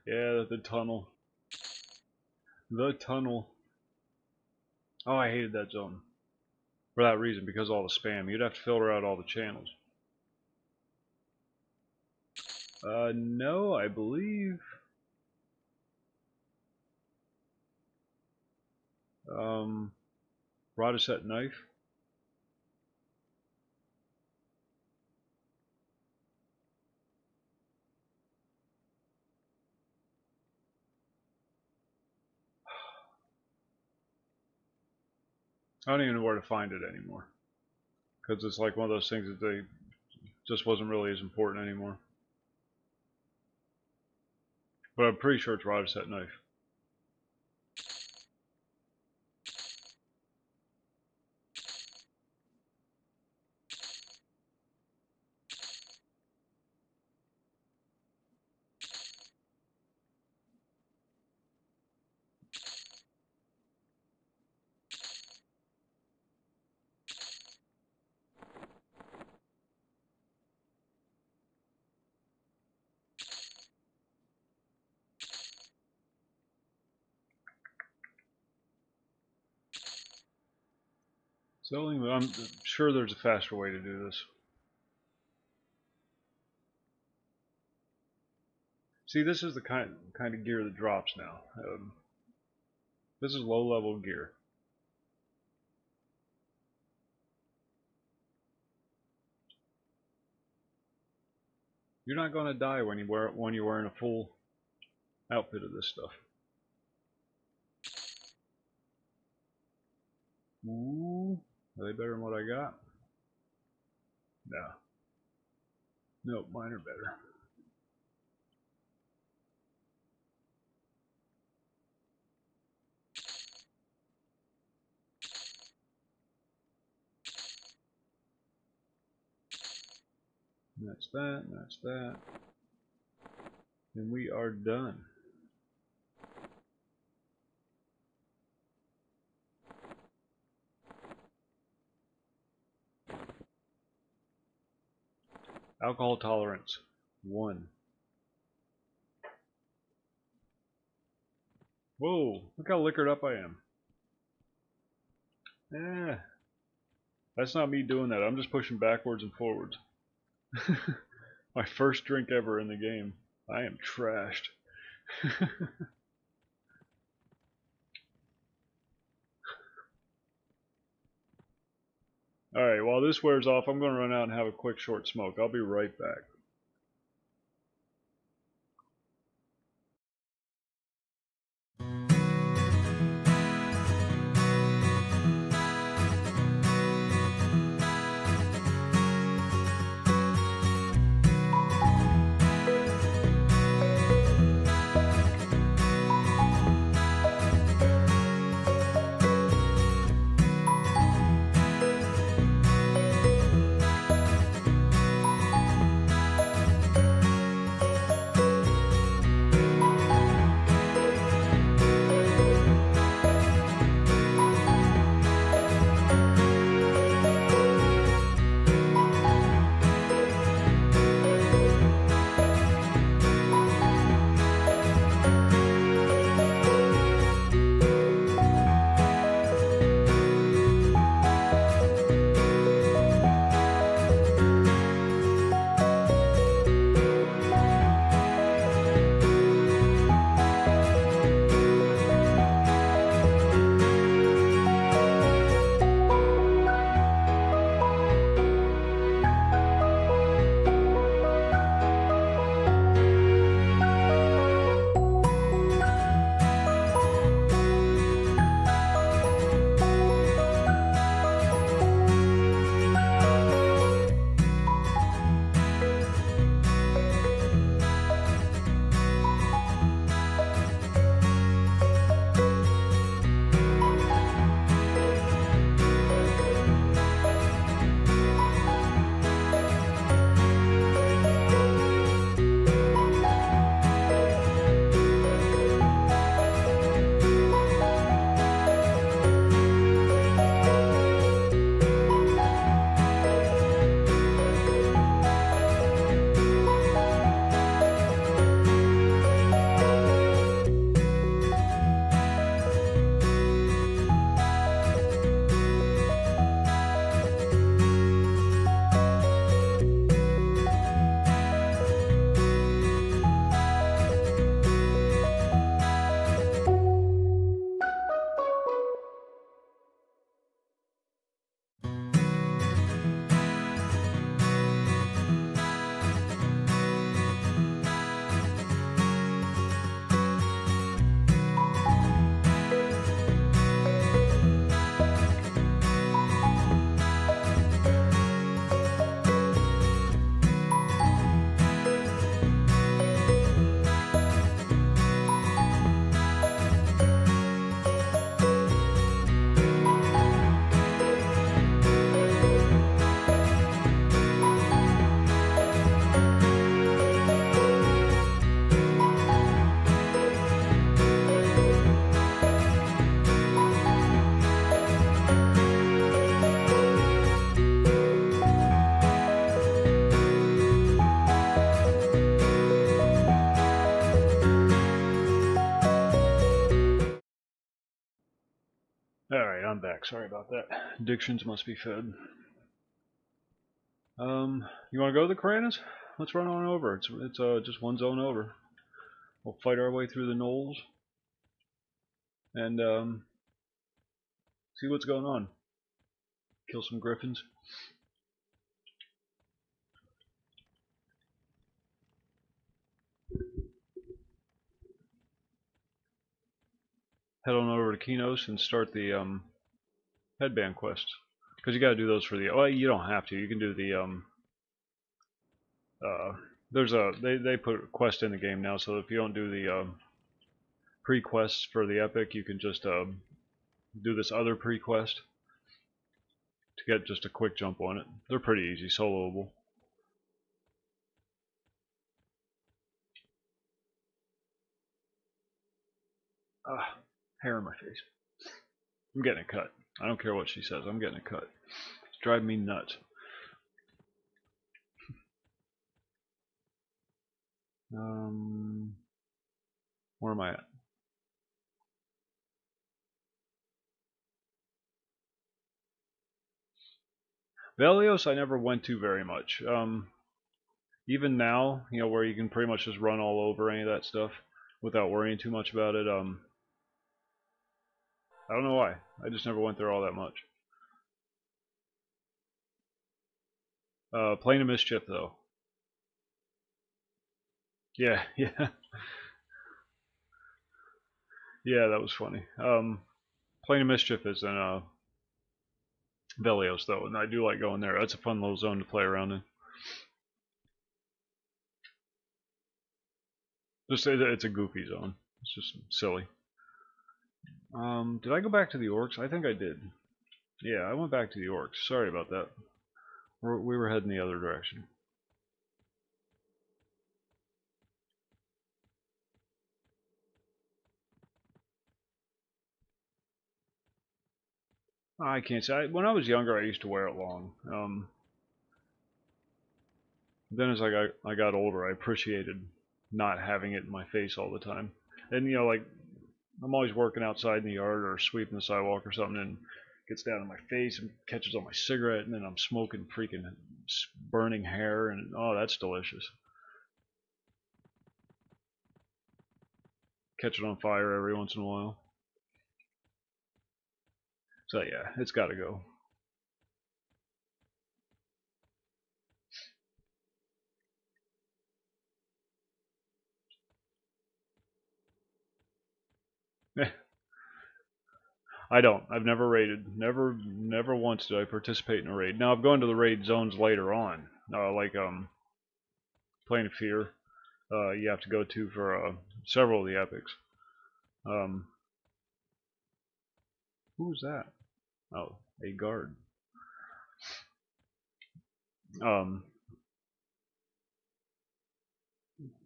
Yeah, the tunnel. The tunnel. Oh, I hated that zone. For that reason, because of all the spam. You'd have to filter out all the channels. No, I believe... Radaset knife. I don't even know where to find it anymore. Because it's like one of those things that they just wasn't really as important anymore. But I'm pretty sure it's Radaset knife. Selling, I'm sure there's a faster way to do this. See, this is the kind of gear that drops now. This is low-level gear. You're not going to die when you're wearing a full outfit of this stuff. Ooh, are they better than what I got? No. Nope, mine are better. And that's that, and that's that. And we are done. Alcohol tolerance, 1. Whoa, look how liquored up I am. Eh, that's not me doing that. I'm just pushing backwards and forwards. My first drink ever in the game. I am trashed. Alright, while this wears off, I'm going to run out and have a quick short smoke. I'll be right back. I'm back. Sorry about that. Addictions must be fed. You want to go to the Karanas? Let's run on over. It's just one zone over. We'll fight our way through the knolls and see what's going on. Kill some griffins. Head on over to Kinos and start the headband quests. Because you gotta do those for the. Well, you don't have to. You can do the there's a they put a quest in the game now, so if you don't do the pre-quests for the epic, you can just do this other pre-quest to get just a quick jump on it. They're pretty easy, soloable. Ah, hair in my face. I'm getting a cut. I don't care what she says. I'm getting a cut. It's driving me nuts. Where am I at? Velios I never went to very much. Even now, you know, where you can pretty much just run all over any of that stuff without worrying too much about it. I don't know why. I just never went there all that much. Plane of Mischief though. Yeah, yeah, yeah. That was funny. Plane of Mischief is in Velios though, and I do like going there. That's a fun little zone to play around in. Just it's a goofy zone. It's just silly. Did I go back to the orcs? I think I did. Yeah, I went back to the orcs. Sorry about that. We were heading the other direction. I can't say. When I was younger, I used to wear it long. Then as I got older, I appreciated not having it in my face all the time. And you know, like I'm always working outside in the yard or sweeping the sidewalk or something, and it gets down in my face and catches on my cigarette, and then I'm smoking freaking burning hair, and oh, that's delicious. Catch it on fire every once in a while. So yeah, it's got to go. I don't. I've never raided. Never once did I participate in a raid. Now I've gone to the raid zones later on, like Plane of Fear. You have to go to for several of the epics. Who's that? Oh, a guard. Um,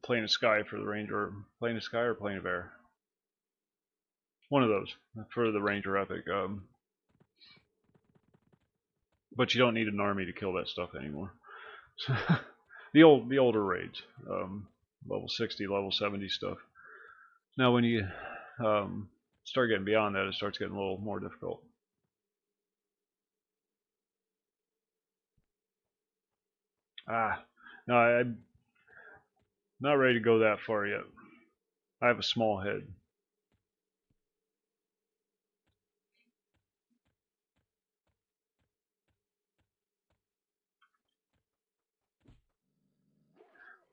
Plane of Sky for the Ranger. Plane of Sky or Plane of Air? One of those for the Ranger epic. But you don't need an army to kill that stuff anymore. the older raids, level 60, level 70 stuff. Now when you start getting beyond that, it starts getting a little more difficult. No, I'm not ready to go that far yet. I have a small head.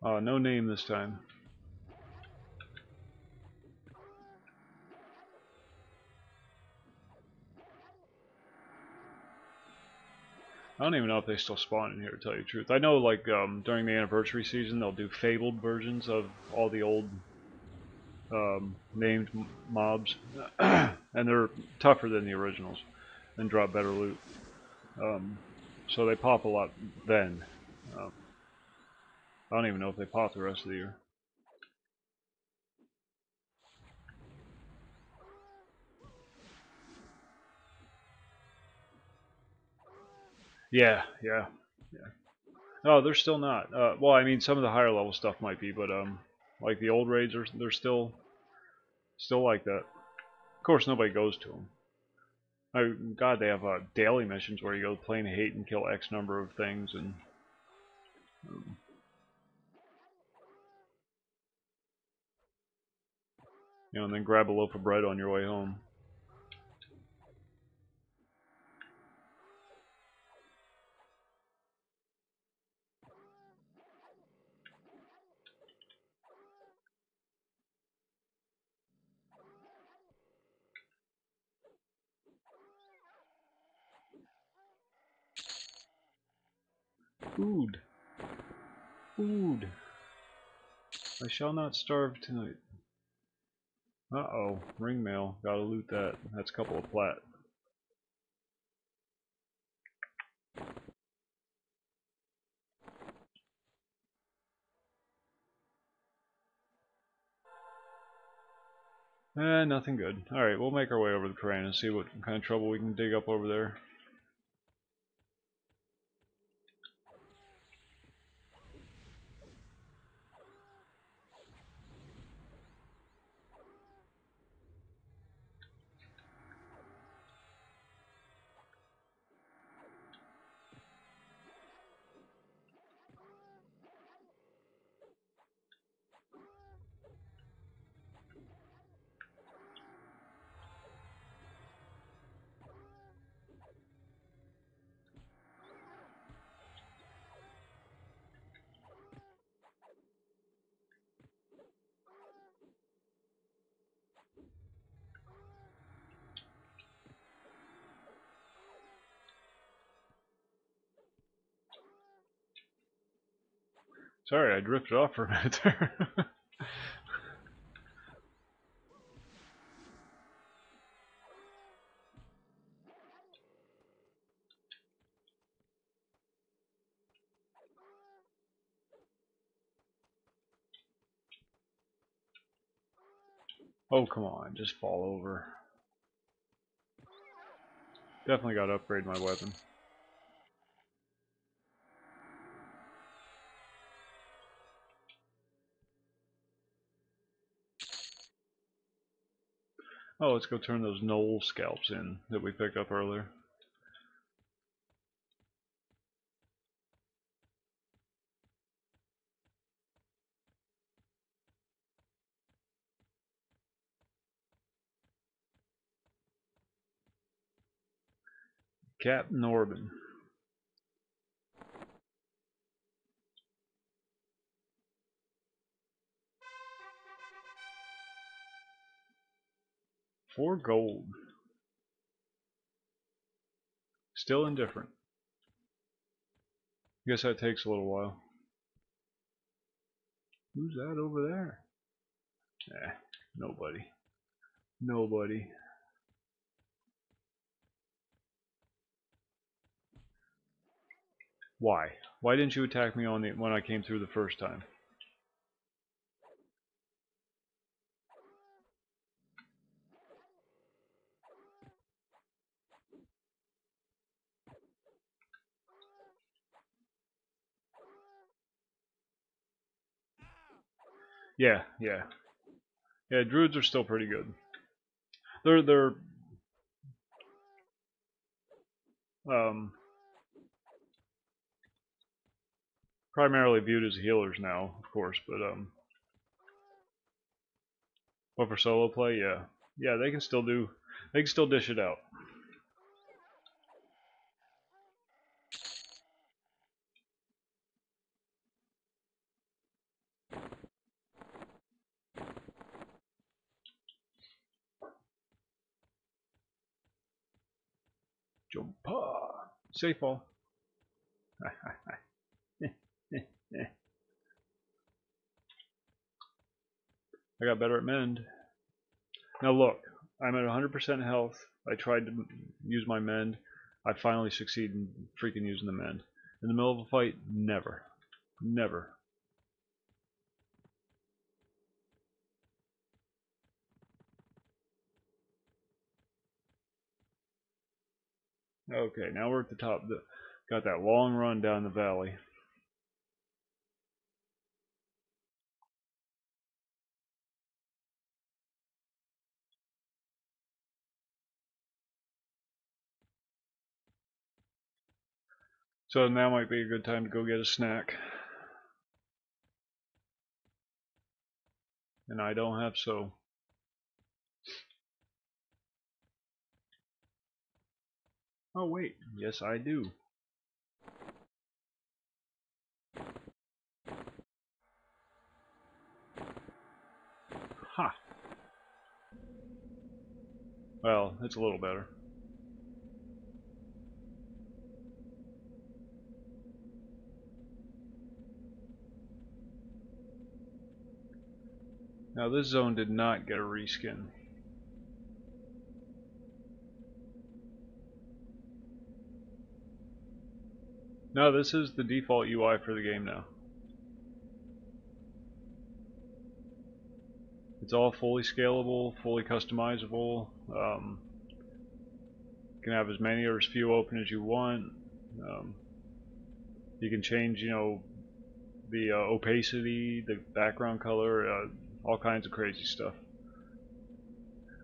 No name this time. I don't even know if they still spawn in here, to tell you the truth. I know, like, during the anniversary season, they'll do fabled versions of all the old named mobs, and they're tougher than the originals and drop better loot. So they pop a lot then. I don't even know if they pop the rest of the year. Yeah, yeah, yeah. No, they're still not. Well, I mean, some of the higher level stuff might be, but like the old raids they're still like that. Of course, nobody goes to them. God, they have daily missions where you go plane hate and kill X number of things, and um, and then grab a loaf of bread on your way home. Food, food. I shall not starve tonight. Uh-oh, ring mail. Gotta loot that. That's a couple of plat. Nothing good. Alright, we'll make our way over the terrain and see what kind of trouble we can dig up over there. Sorry, I drifted off for a minute there. Oh, come on, just fall over. Definitely gotta upgrade my weapon. Oh, let's go turn those knoll scalps in that we picked up earlier. Captain Orban. For gold. Still indifferent. Guess that takes a little while. Who's that over there? Nobody. Nobody. Why? Why didn't you attack me when I came through the first time? Yeah, yeah. Yeah, druids are still pretty good. They're um, primarily viewed as healers now, of course, but for solo play, yeah. Yeah, they can still dish it out. Jumpa! Safe fall. I got better at mend. Now look, I'm at 100% health. I tried to use my mend. I finally succeed in freaking using the mend. In the middle of a fight, never. Never. Okay, now we're at the top. Got that long run down the valley. So now might be a good time to go get a snack. And I don't have so. Oh wait, yes I do. Ha! Well, it's a little better. Now this zone did not get a reskin. No, this is the default UI for the game now. It's all fully scalable, fully customizable. You can have as many or as few open as you want. You can change, the opacity, the background color, all kinds of crazy stuff.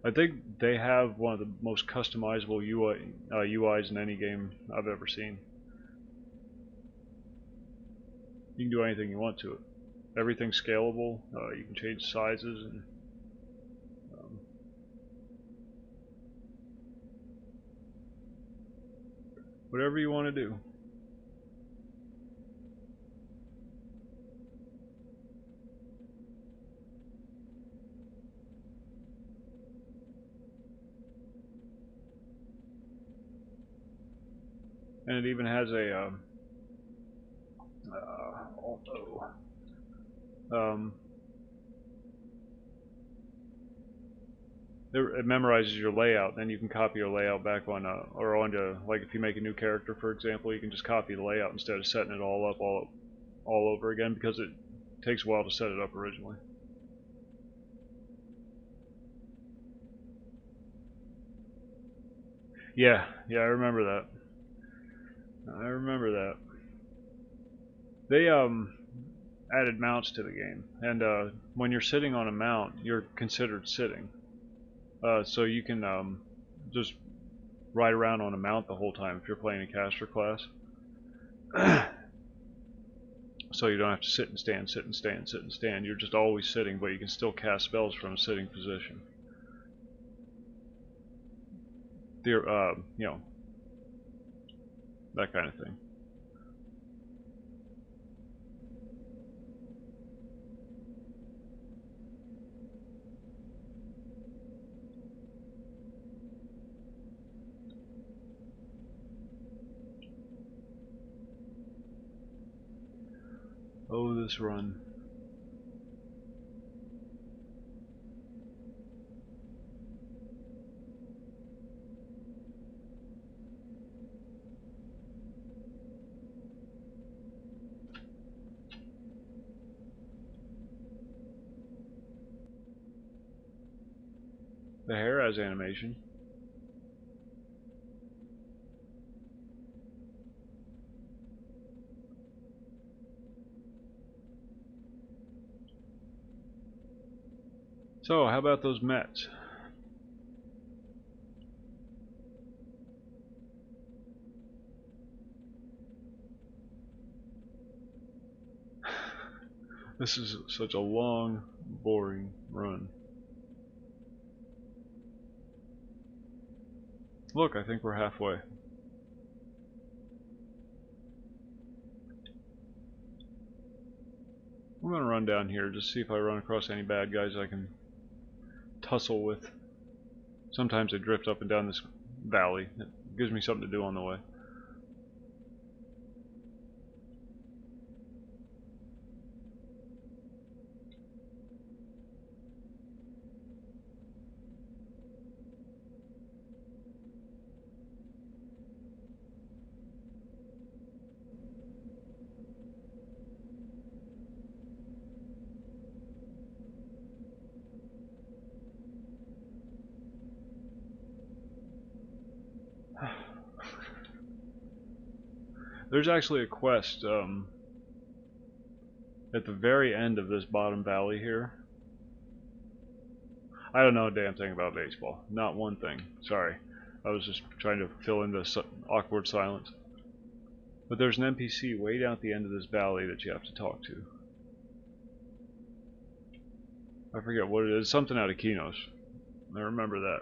I think they have one of the most customizable UIs in any game I've ever seen. You can do anything you want to it. Everything's scalable. You can change sizes and whatever you want to do. And it even has a auto. It memorizes your layout, then you can copy your layout back on or onto, like if you make a new character, for example, you can just copy the layout instead of setting it all up all over again, because it takes a while to set it up originally. Yeah, I remember that. They added mounts to the game, and when you're sitting on a mount, you're considered sitting. So you can just ride around on a mount the whole time if you're playing a caster class. So you don't have to sit and stand, sit and stand, sit and stand. You're just always sitting, but you can still cast spells from a sitting position. That kind of thing. Oh, this run. The hair has animation. So, how about those Mets? This is such a long, boring run. Look, I think we're halfway. I'm gonna run down here, just see if I run across any bad guys I can tussle with. Sometimes they drift up and down this valley. It gives me something to do on the way. There's actually a quest at the very end of this bottom valley here. I don't know a damn thing about baseball. Not one thing. Sorry. I was just trying to fill in this awkward silence. But there's an NPC way down at the end of this valley that you have to talk to. I forget what it is. Something out of Kinos. I remember that.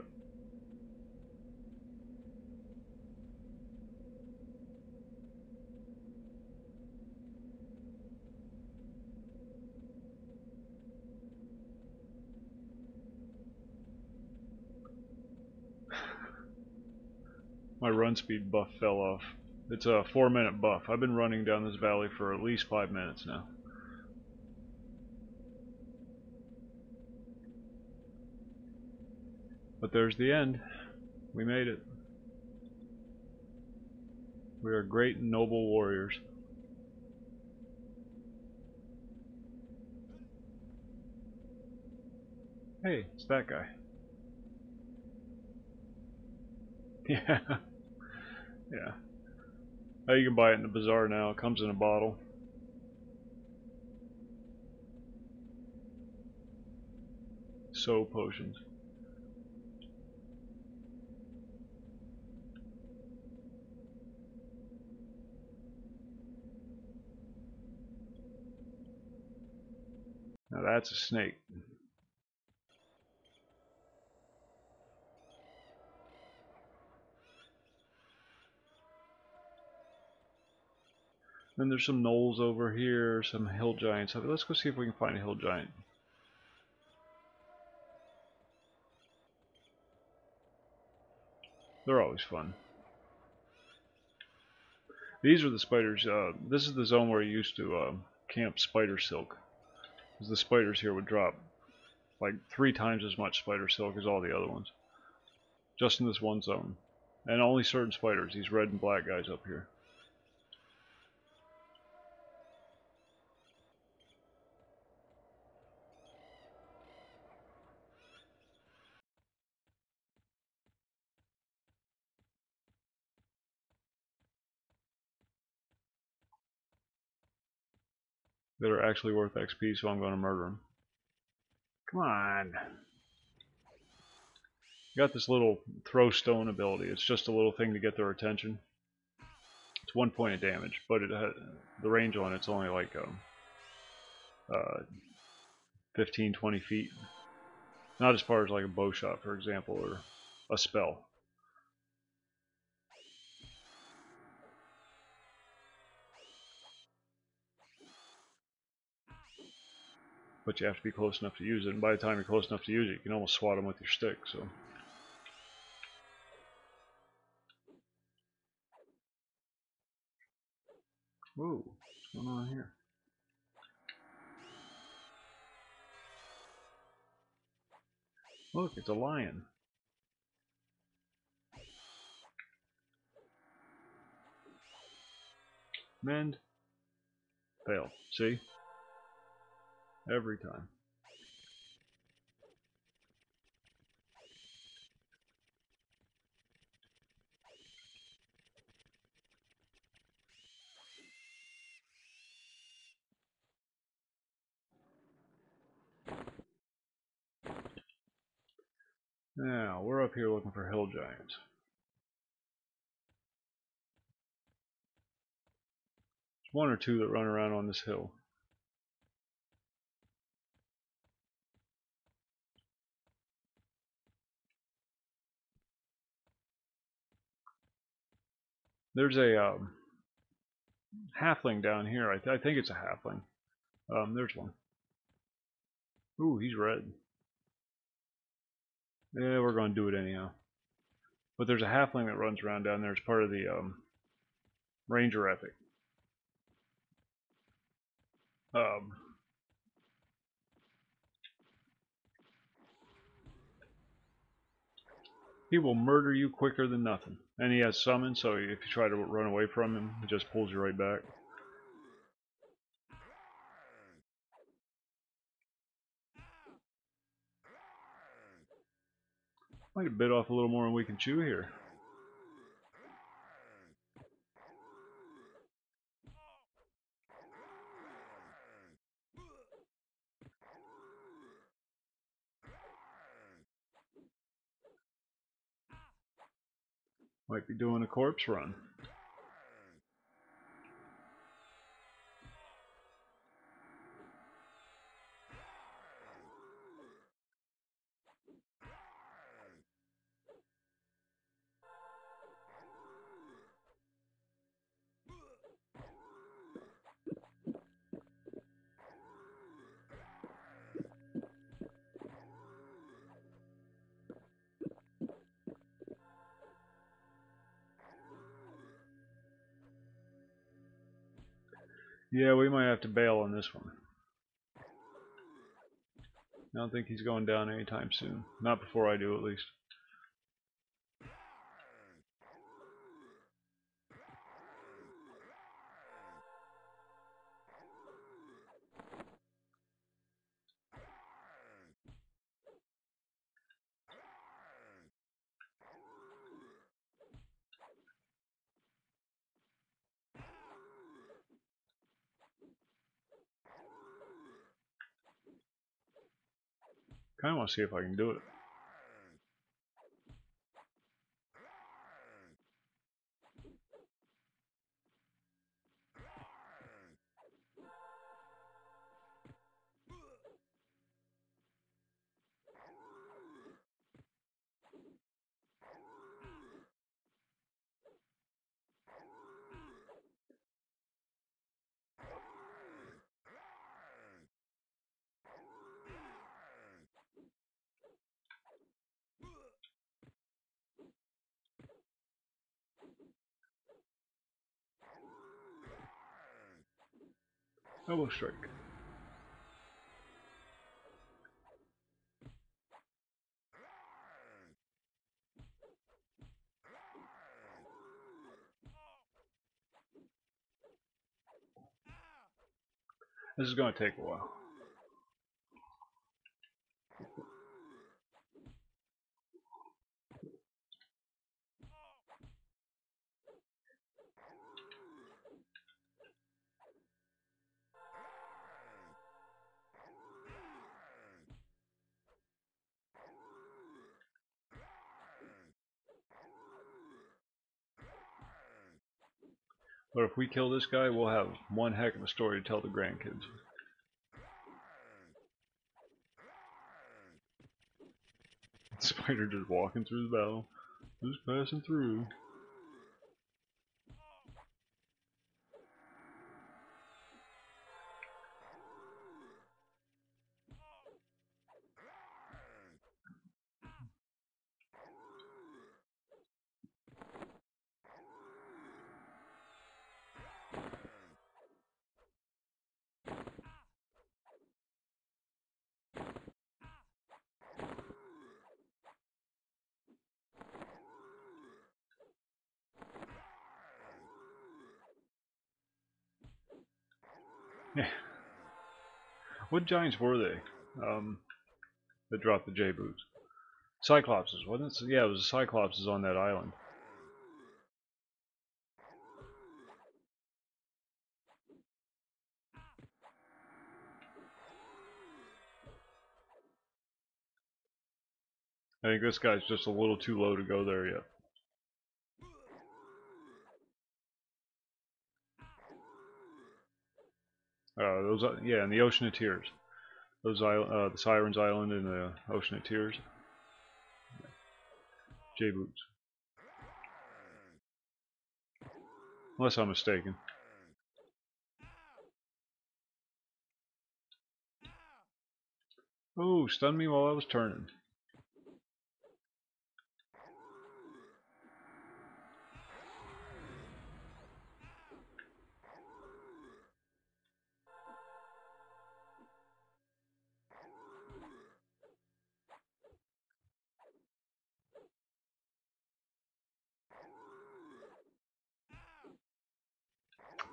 My run speed buff fell off. It's a 4-minute buff. I've been running down this valley for at least 5 minutes now. But there's the end. We made it. We are great and noble warriors. Hey, it's that guy. Yeah. Yeah. Oh, you can buy it in the bazaar now. It comes in a bottle. So potions. Now that's a snake. Then there's some gnolls over here, some hill giants. Let's go see if we can find a hill giant. They're always fun. These are the spiders. This is the zone where you used to camp spider silk. Because the spiders here would drop like 3 times as much spider silk as all the other ones. Just in this one zone. And only certain spiders, these red and black guys up here. That are actually worth XP, so I'm going to murder them. Come on. You got this little throw stone ability. It's just a little thing to get their attention. It's 1 point of damage, but the range on it's only like 15-20 feet. Not as far as like a bow shot, for example, or a spell. But you have to be close enough to use it, and by the time you're close enough to use it, you can almost swat them with your stick. So. Whoa, what's going on here? Look, it's a lion. Mend. Fail. See? Every time. Now, we're up here looking for hill giants. There's 1 or 2 that run around on this hill. There's a halfling down here. I think it's a halfling. There's one. Ooh, he's red. Yeah, we're going to do it anyhow. But there's a halfling that runs around down there as part of the ranger ethic. He will murder you quicker than nothing. And he has summon, so if you try to run away from him, he just pulls you right back. Might have bit off a little more than we can chew here. Might be doing a corpse run. Yeah, we might have to bail on this one. I don't think he's going down anytime soon. Not before I do, at least. Kind of want to see if I can do it. Elbow strike. This is going to take a while. But if we kill this guy, we'll have one heck of a story to tell the grandkids. Spider just walking through the battle. Just passing through. Yeah. What giants were they? That dropped the J boots. Cyclopses, wasn't it? Yeah, it was the Cyclopses on that island. I think this guy's just a little too low to go there yet. Yeah, in the Ocean of Tears. Those the Sirens Island and the Ocean of Tears. J boots. Unless I'm mistaken. Oh, stunned me while I was turning.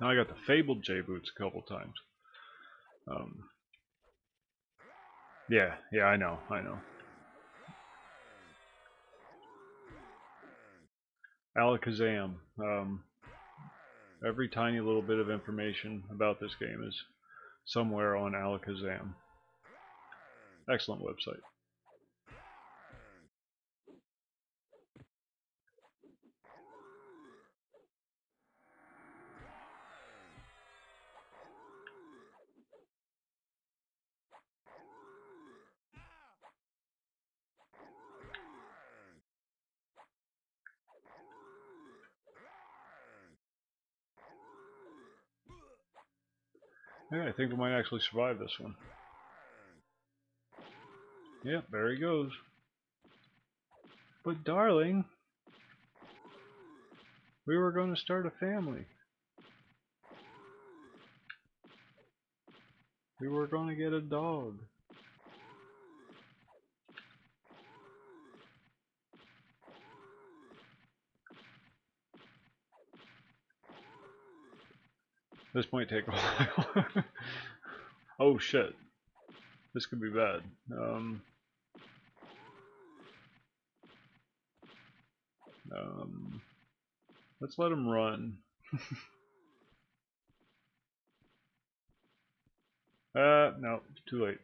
Now I got the fabled J boots a couple times. Yeah, I know. Alakazam. Every tiny little bit of information about this game is somewhere on Alakazam. Excellent website. Yeah, I think we might actually survive this one. Yep, there he goes. But darling, we were going to start a family. We were gonna get a dog. This might take a while. Oh shit. This could be bad. Let's let him run. No, too late.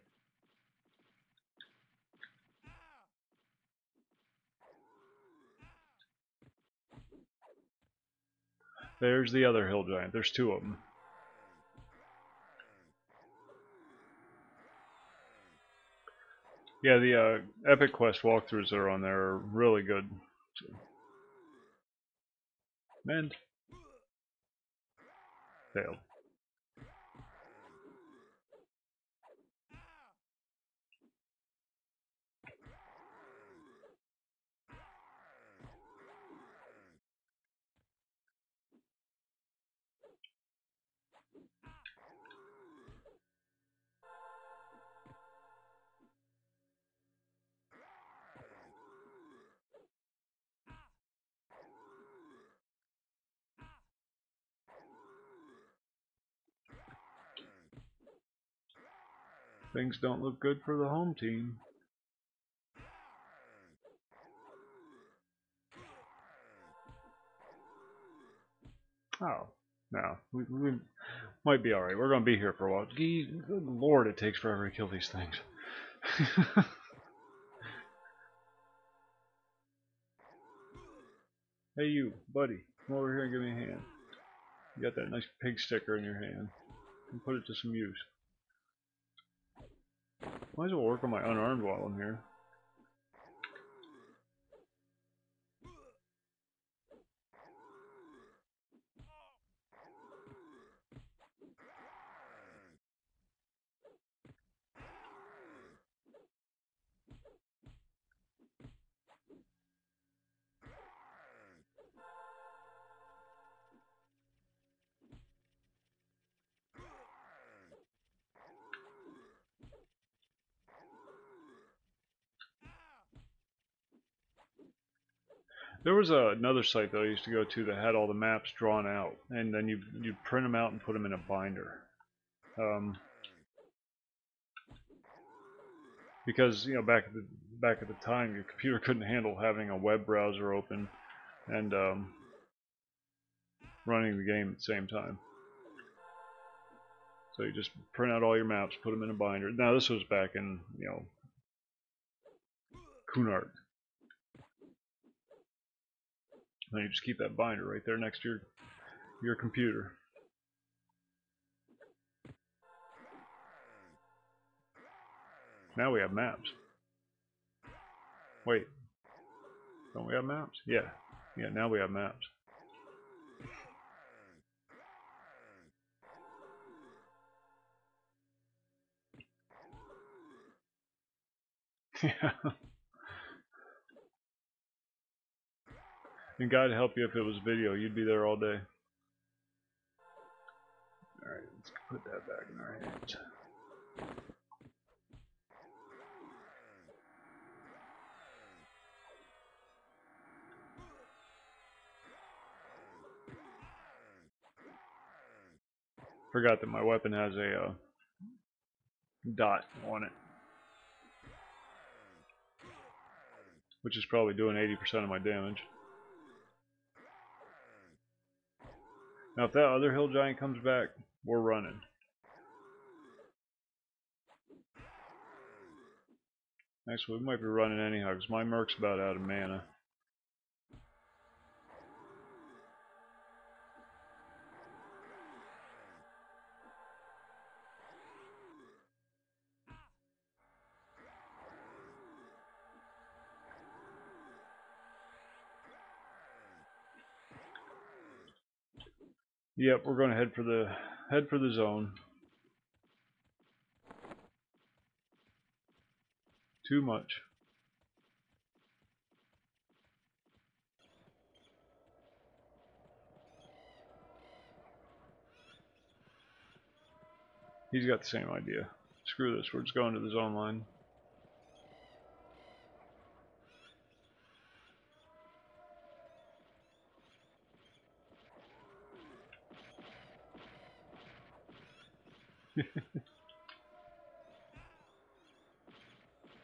There's the other hill giant. There's two of them. Yeah, the EverQuest walkthroughs that are on there are really good. So. Mend. Failed. Things don't look good for the home team. Oh, no. We might be alright. We're going to be here for a while. Gee, good lord, it takes forever to kill these things. Hey you, buddy. Come over here and give me a hand. You got that nice pig sticker in your hand. And put it to some use. Might as well work on my unarmed while I'm here. There was another site that I used to go to that had all the maps drawn out, and then you print them out and put them in a binder. Because back at the time, your computer couldn't handle having a web browser open and running the game at the same time. So you just print out all your maps, put them in a binder. Now this was back in Cunard. And you just keep that binder right there next to your computer. Now we have maps. Wait, don't we have maps? Yeah, now we have maps. Yeah. And God help you if it was video, you'd be there all day. Alright, let's put that back in our hands. Forgot that my weapon has a dot on it, which is probably doing 80% of my damage. Now if that other hill giant comes back, we're running. Actually, we might be running anyhow, because my merc's about out of mana. Yep, we're going to head for the zone. Too much. He's got the same idea. Screw this, we're just going to the zone line.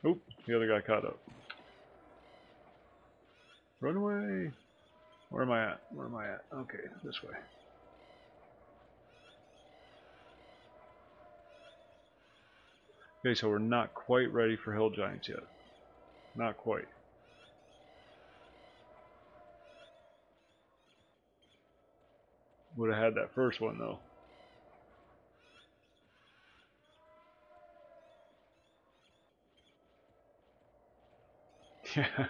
Oop, the other guy caught up. Run away! Where am I at? Where am I at? Okay, this way. Okay, so we're not quite ready for hill giants yet. Not quite. Would have had that first one though. Yeah.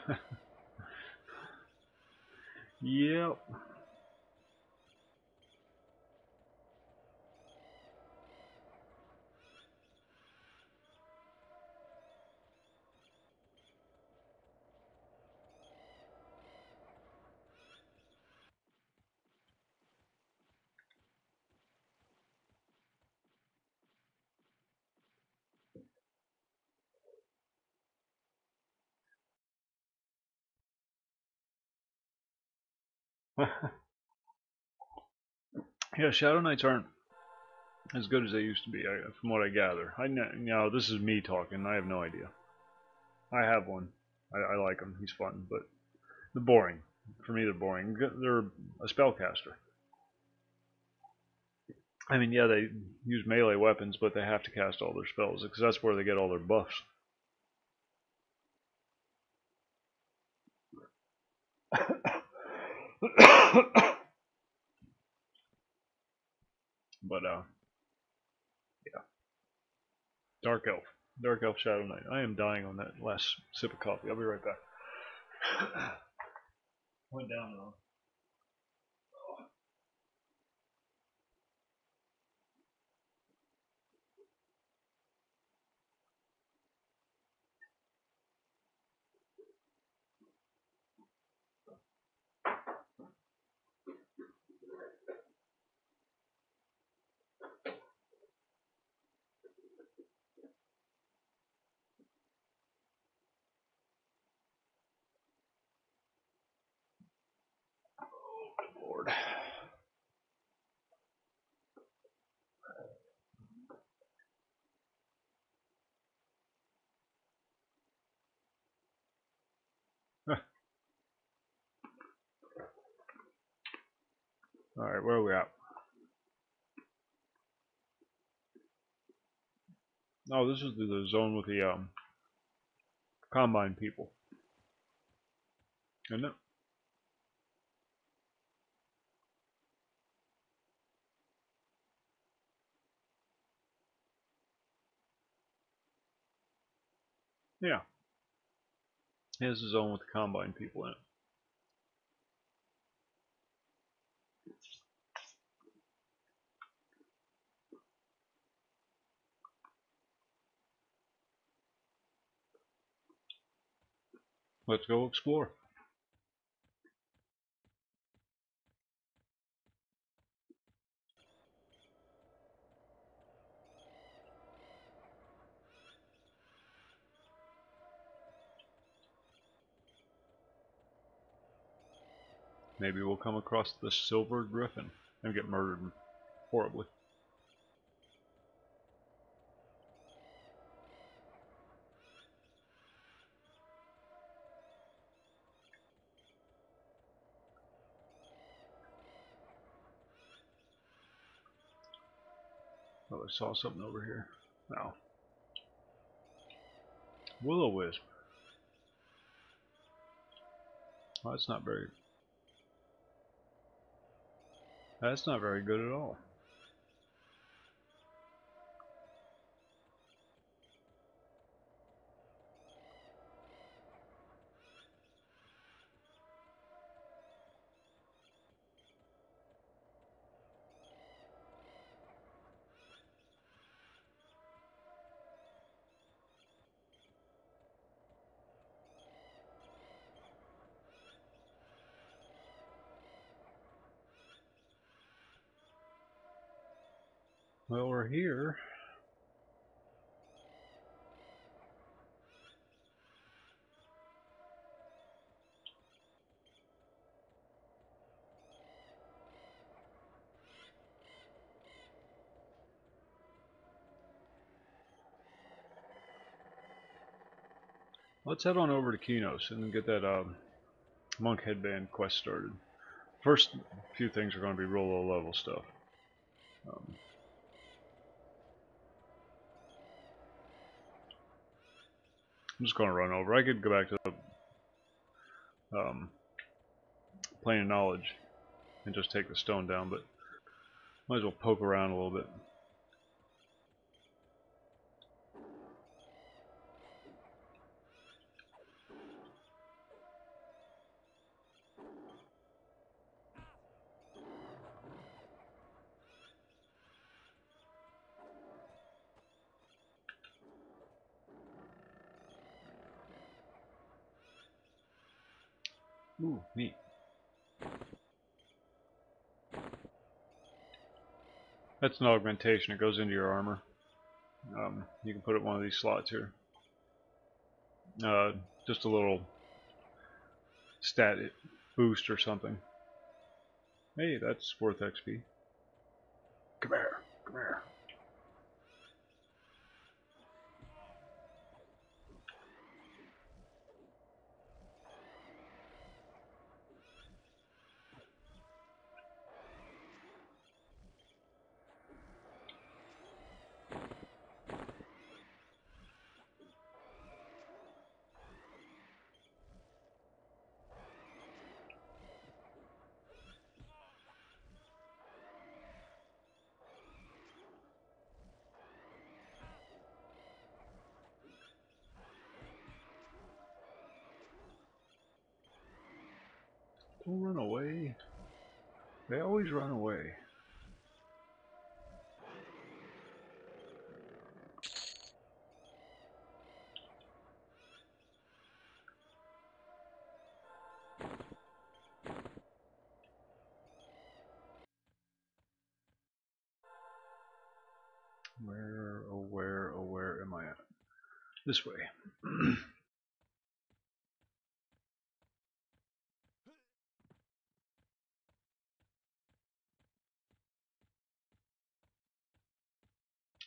Yep. Yeah, Shadow Knights aren't as good as they used to be, from what I gather. Now this is me talking. I have no idea. I have one. I like him. He's fun, but they're boring. For me, they're boring. They're a spellcaster. I mean, yeah, they use melee weapons, but they have to cast all their spells because that's where they get all their buffs. But yeah, Dark Elf Shadow Knight. I am dying on that last sip of coffee. I'll be right back. Went down wrong. Lord. All right, where are we at? Oh, this is the zone with the combine people, isn't it? Yeah. Yeah, this is the zone with the combine people in it. Let's go explore. Maybe we'll come across the Silver Griffin and get murdered horribly. Oh, I saw something over here. No. Will-O-Wisp. Oh, that's not very. That's not very good at all. Well, we're here. Let's head on over to Kinos and get that monk headband quest started. First few things are going to be real low level stuff. I'm just going to run over. I could go back to the plane of knowledge and just take the stone down, but might as well poke around a little bit. Ooh, neat. That's an augmentation. It goes into your armor. You can put it in one of these slots here. Just a little stat boost or something. Hey, that's worth XP. Come here, come here. Don't run away. They always run away. Where am I at? This way.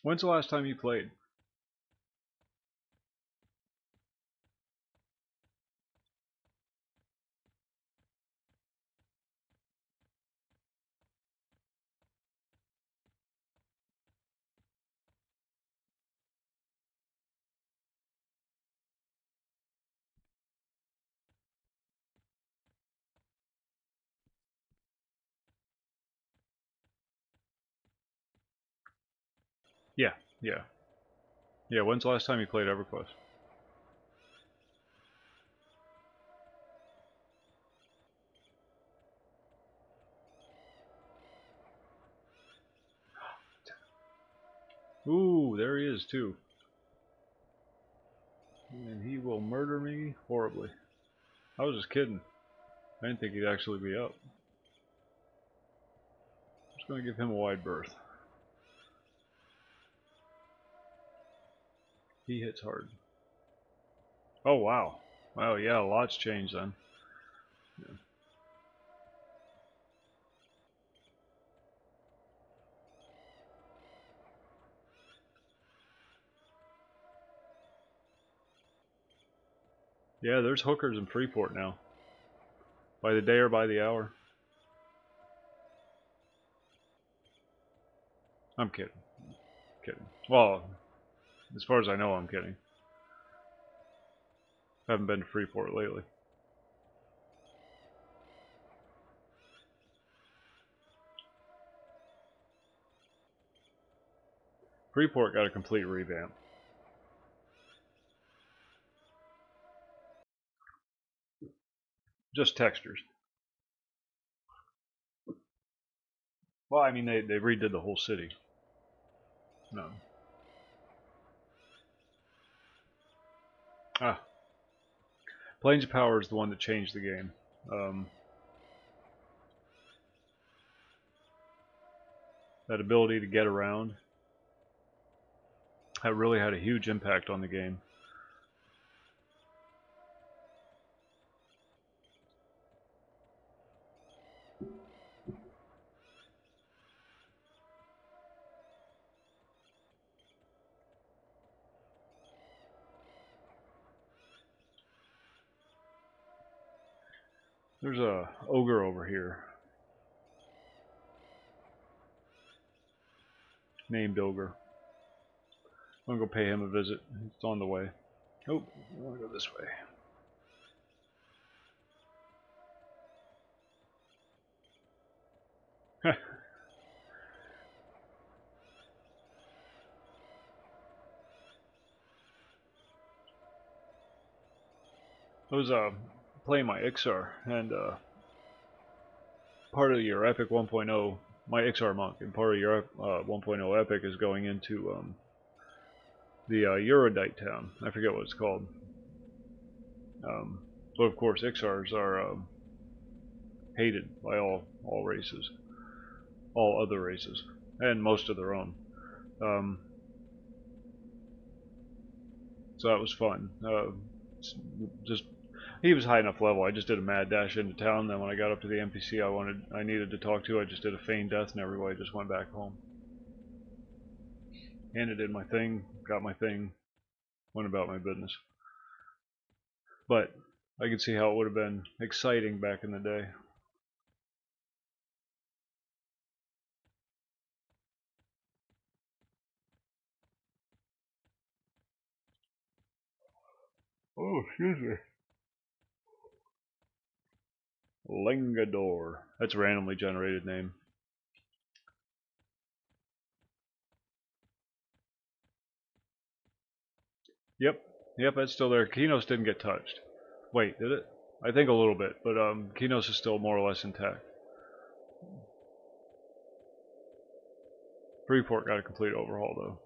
When's the last time you played? Yeah, yeah. Yeah, when's the last time you played EverQuest? Ooh, there he is too. And he will murder me horribly. I was just kidding. I didn't think he'd actually be up. I'm just going to give him a wide berth. He hits hard. Oh, wow. Wow, yeah, a lot's changed then. Yeah. Yeah, there's hookers in Freeport now. By the day or by the hour. I'm kidding. Kidding. Well, as far as I know, I'm kidding. I haven't been to Freeport lately. Freeport got a complete revamp. Just textures. Well, I mean, they redid the whole city. No. Ah. Planes of Power is the one that changed the game. That ability to get around, that really had a huge impact on the game. There's a ogre over here. Named Ogre. I'm gonna go pay him a visit. It's on the way. Oh, I wanna go this way. I was playing my Ixar, and part of your Epic 1.0, my Ixar monk, and part of your 1.0 Epic is going into the Eurodite town. I forget what it's called. But of course, Ixars are hated by all races, all other races, and most of their own. So that was fun. Just he was high enough level. I just did a mad dash into town. Then when I got up to the NPC I needed to talk to, I just did a feigned death, and everybody just went back home. Handed in my thing, got my thing, went about my business. But I could see how it would have been exciting back in the day. Oh, excuse me. Lingador. That's a randomly generated name. Yep. Yep, that's still there. Kinos didn't get touched. Wait, did it? I think a little bit, but Kinos is still more or less intact. Freeport got a complete overhaul though.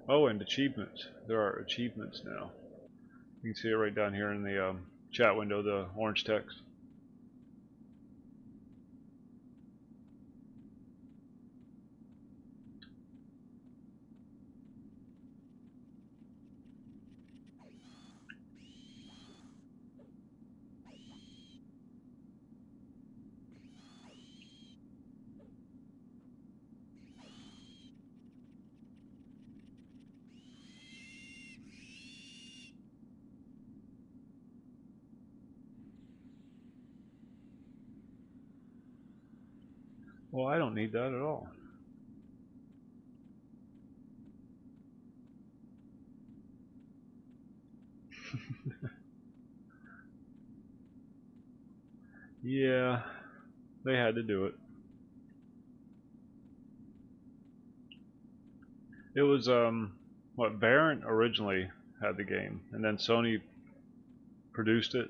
Oh, and achievements. There are achievements now. You can see it right down here in the chat window, the orange text. Well, I don't need that at all. Yeah, they had to do it. It was what Variant originally had the game, and then Sony produced it,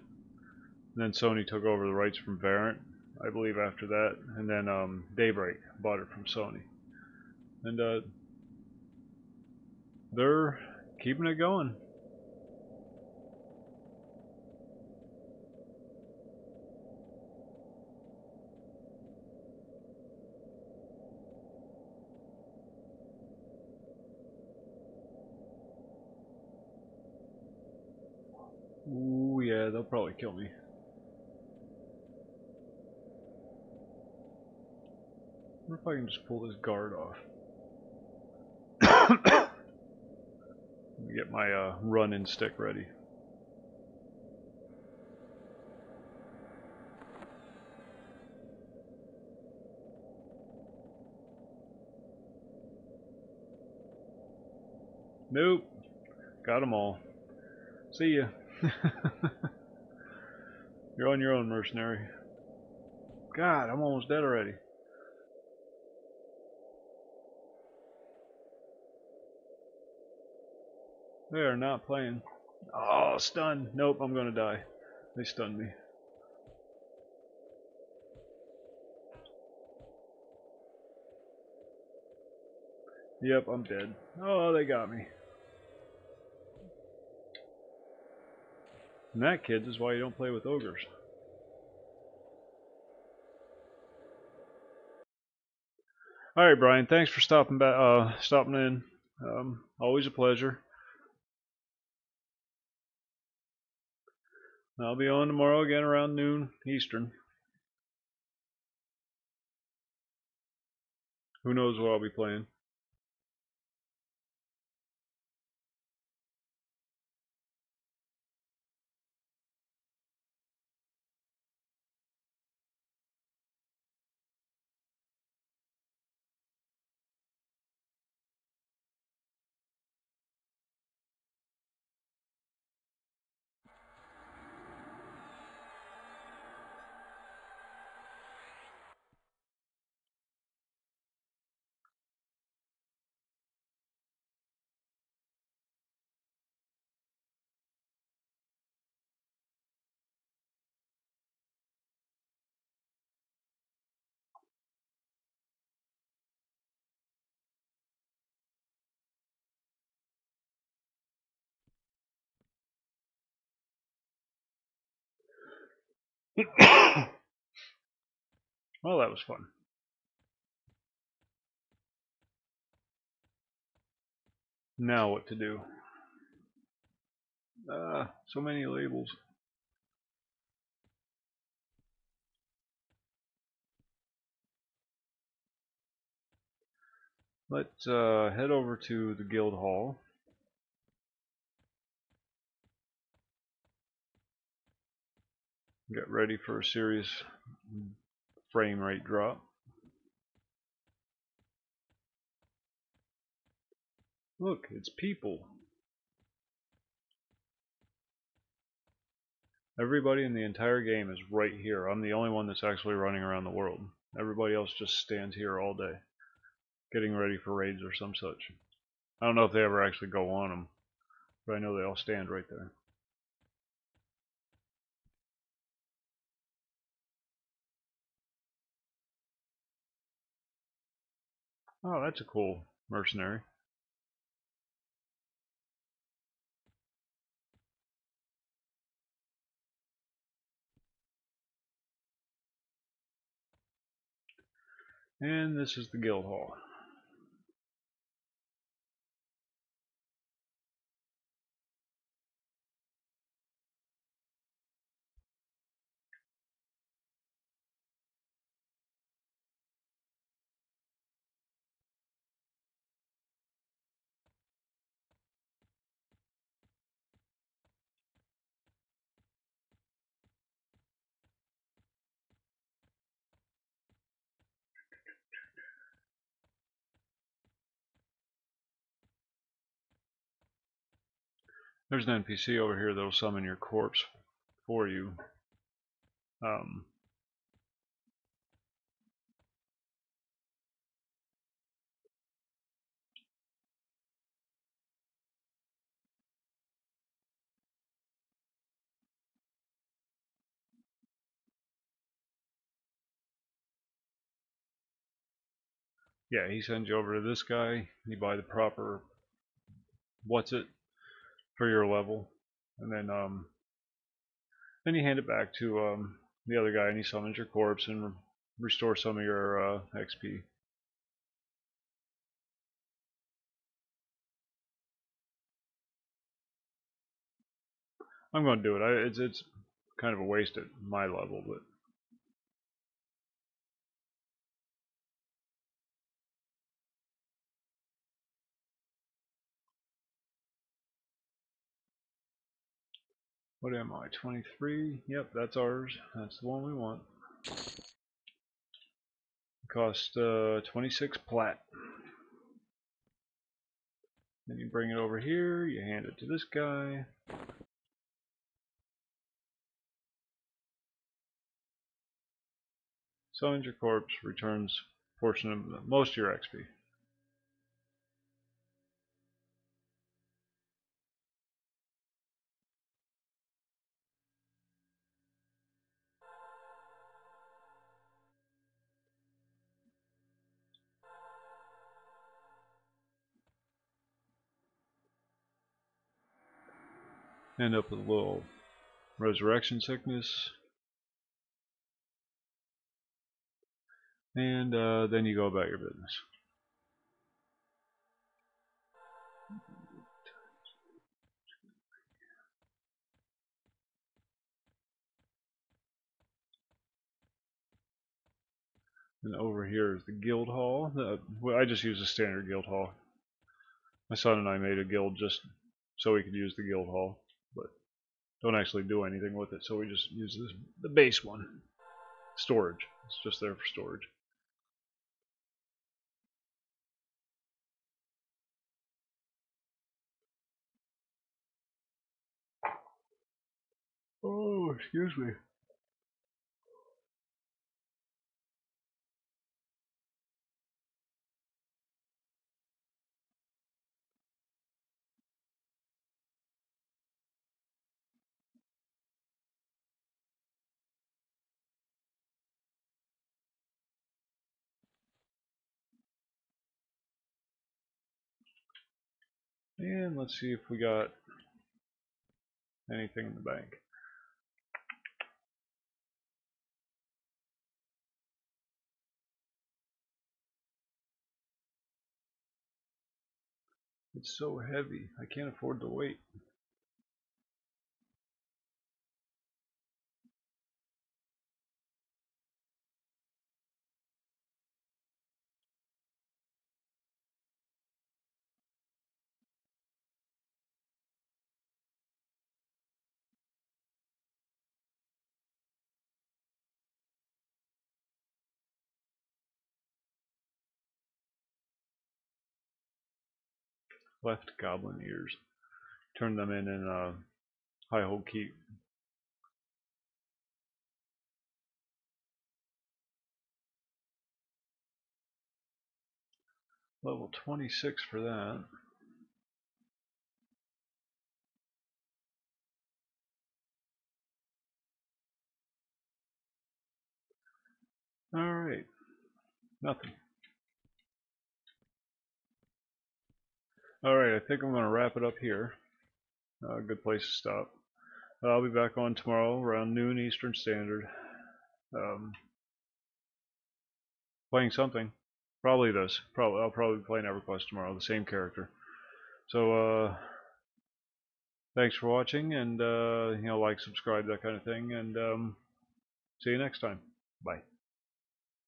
and then Sony took over the rights from Variant, I believe, after that, and then Daybreak bought it from Sony, and they're keeping it going. Ooh, yeah, they'll probably kill me. I wonder if I can just pull this guard off. Let me get my run-in stick ready. Nope. Got them all. See ya. You're on your own, mercenary. God, I'm almost dead already. They are not playing. Oh, stun. Nope, I'm gonna die. They stunned me. Yep, I'm dead. Oh, they got me. And that, kids, is why you don't play with ogres. All right, Brian. Thanks for stopping back. Stopping in. Always a pleasure. I'll be on tomorrow again around noon Eastern. Who knows what I'll be playing? Well, that was fun. Now what to do? So many labels. Let's head over to the guild hall. Get ready for a serious frame rate drop. Look, it's people. Everybody in the entire game is right here. I'm the only one that's actually running around the world. Everybody else just stands here all day, getting ready for raids or some such. I don't know if they ever actually go on them, but I know they all stand right there. Oh, that's a cool mercenary. And this is the guild hall. There's an NPC over here that'll summon your corpse for you. Yeah, he sends you over to this guy. You buy the proper what's it for your level, and then you hand it back to the other guy, and he summons your corpse and restores some of your XP. I'm going to do it. It's kind of a waste at my level, but what am I? 23? Yep, that's ours. That's the one we want. Cost 26 plat. Then you bring it over here. You hand it to this guy. Summons your corpse. Returns portion of most of your XP. End up with a little resurrection sickness. And then you go about your business. And over here is the guild hall. Well, I just use a standard guild hall. My son and I made a guild just so we could use the guild hall, but don't actually do anything with it, so we just use the base one. Storage. It's just there for storage. Oh, excuse me. And let's see if we got anything in the bank. It's so heavy. I can't afford to wait. Left goblin ears. Turn them in high hold keep. Level 26 for that. Alright. Nothing. Alright, I think I'm going to wrap it up here. Good place to stop. I'll be back on tomorrow around noon Eastern Standard. Playing something. Probably this. I'll probably be playing EverQuest tomorrow, the same character. So, thanks for watching, and, like, subscribe, that kind of thing, and, see you next time. Bye.